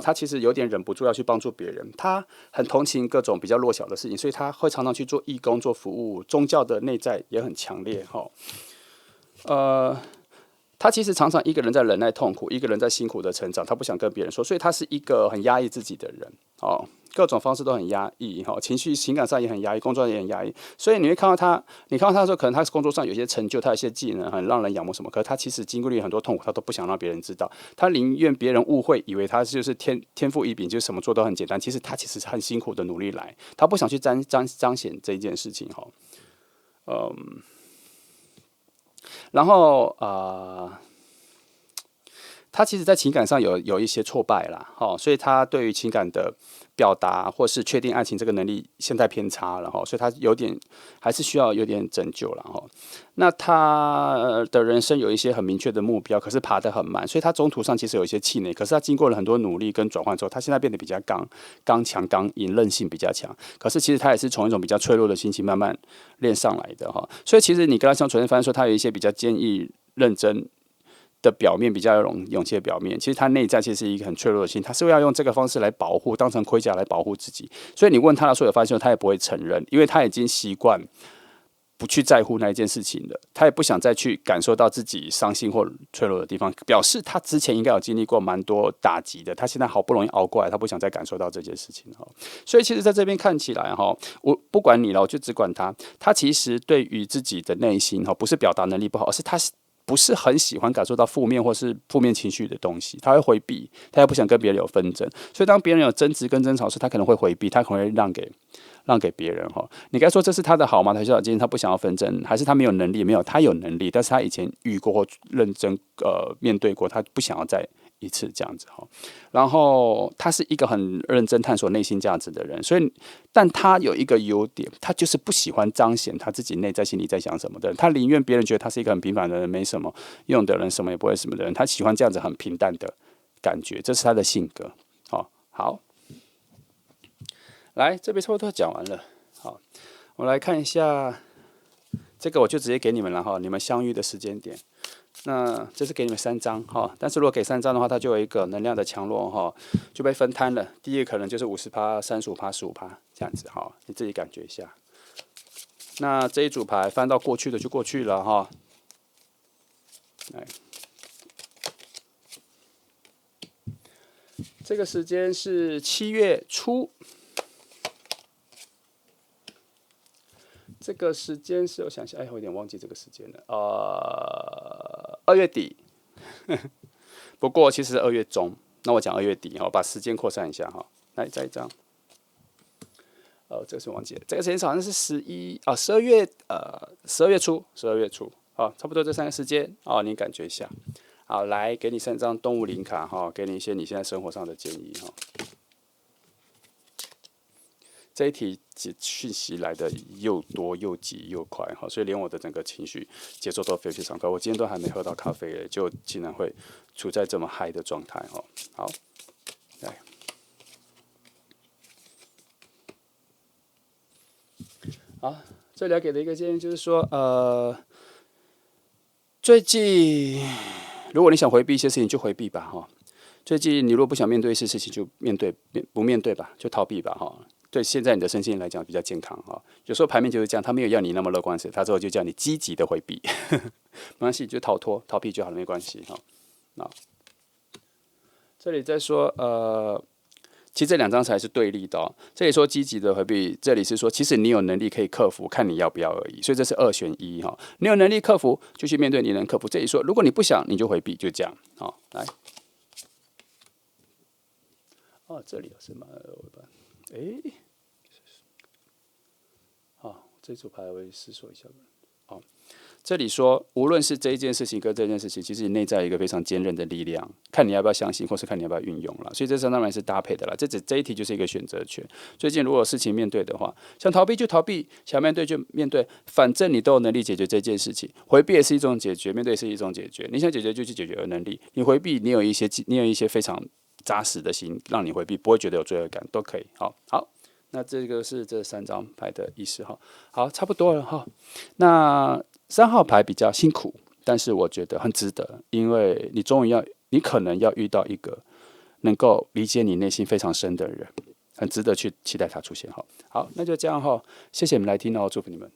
他其实有点忍不住要去帮助别人。他很同情各种比较弱小的事情，所以他会常常去做义工、做服务。宗教的内在也很强烈。他其实常常一个人在忍耐痛苦，一个人在辛苦的成长，他不想跟别人说，所以他是一个很压抑自己的人。各种方式都很压抑，情绪、情感上也很压抑，工作上也很压抑。所以你会看到他，你看到他的时候，可能他工作上有些成就，他有些技能很让人仰慕什么，可是他其实经历很多痛苦，他都不想让别人知道。他宁愿别人误会，以为他就是天赋异禀，就是什么做都很简单。其实他其实很辛苦的努力来，他不想去彰显这一件事情。然后他其实在情感上有一些挫败啦，所以他对于情感的表达或是确定爱情这个能力现在偏差了，所以他还是需要有点拯救了。那他的人生有一些很明确的目标，可是爬得很慢，所以他中途上其实有一些气馁，可是他经过了很多努力跟转换之后，他现在变得比较刚强、刚硬，韧性比较强。可是其实他也是从一种比较脆弱的心情慢慢练上来的。所以其实你跟他相处，会发现说他有一些比较坚毅、认真的表面，比较有勇气的表面，其实他内在其实是一个很脆弱的心，他是要用这个方式来保护，当成盔甲来保护自己。所以你问他的时候，有发现他也不会承认，因为他已经习惯不去在乎那一件事情了，他也不想再去感受到自己伤心或脆弱的地方，表示他之前应该有经历过蛮多打击的，他现在好不容易熬过来，他不想再感受到这件事情。所以其实在这边看起来，我不管你了，我就只管他，他其实对于自己的内心，不是表达能力不好，而是他不是很喜欢感受到负面或是负面情绪的东西，他会回避，他也不想跟别人有纷争。所以当别人有争执跟争吵时，他可能会回避，他可能会让给别人哈。你该说这是他的好吗？还是今天他不想要纷争，还是他没有能力？没有，他有能力，但是他以前遇过或认真面对过，他不想要再一次这样子哈。然后他是一个很认真探索内心价值的人，所以但他有一个优点，他就是不喜欢彰显他自己内在心里在想什么的人。他宁愿别人觉得他是一个很平凡的人，没什么用的人，什么也不会什么的人。他喜欢这样子很平淡的感觉，这是他的性格。好。来，这边差不多讲完了。好，我们来看一下这个，我就直接给你们了哈。你们相遇的时间点，那这是给你们3张哈。但是如果给3张的话，它就有一个能量的强弱哈，就被分摊了。第一个可能就是50%、35%、15%这样子哈，你自己感觉一下。那这一组牌翻到过去的就过去了哈。来，这个时间是7月初。这个时间是我想想，我有点忘记这个时间了。2月底，不过其实是2月中。那我讲2月底把时间扩散一下哈。来，再一张。这个是忘记了，这个时间好像是12月12月初差不多这3个时间你感觉一下。好，来给你3张动物灵卡哈，给你一些你现在生活上的建议哈。这一题讯息来的又多又急又快哈，所以连我的整个情绪节奏都非常快。我今天都还没喝到咖啡嘞，就竟然会处在这么嗨的状态哈。好，来，好，这里要给的一个建议就是说，最近如果你想回避一些事情，就回避吧哈。最近你如果不想面对一些事情，就不面对吧，就逃避吧哈。对现在你的身心来讲比较健康哈。有时候牌面就是这样，他没有要你那么乐观，他之后就叫你积极的回避，没关系，就逃避就好了，没关系哈。那这里在说其实这2张才是对立的这里说积极的回避，这里是说其实你有能力可以克服，看你要不要而已。所以这是2选1哈。你有能力克服就去面对，你能克服。这里说如果你不想，你就回避，就这样来。这里有什么？这组牌我思索一下吧。这里说，无论是这一件事情跟这件事情，其实你内在有一个非常坚韧的力量，看你要不要相信，或是看你要不要运用了。所以这当然是搭配的啦。这一题就是一个选择权。最近如果有事情面对的话，想逃避就逃避，想面对就面对，反正你都有能力解决这件事情。回避也是一种解决，面对也是一种解决。你想解决就去解决的能力，你回避，你有一些非常扎实的心，让你回避，不会觉得有罪恶感，都可以。好。那这个是这3张牌的意思哈。好，差不多了哈。那3号牌比较辛苦，但是我觉得很值得，因为你可能要遇到一个能够理解你内心非常深的人，很值得去期待他出现哈。好，那就这样哈，谢谢你们来听祝福你们。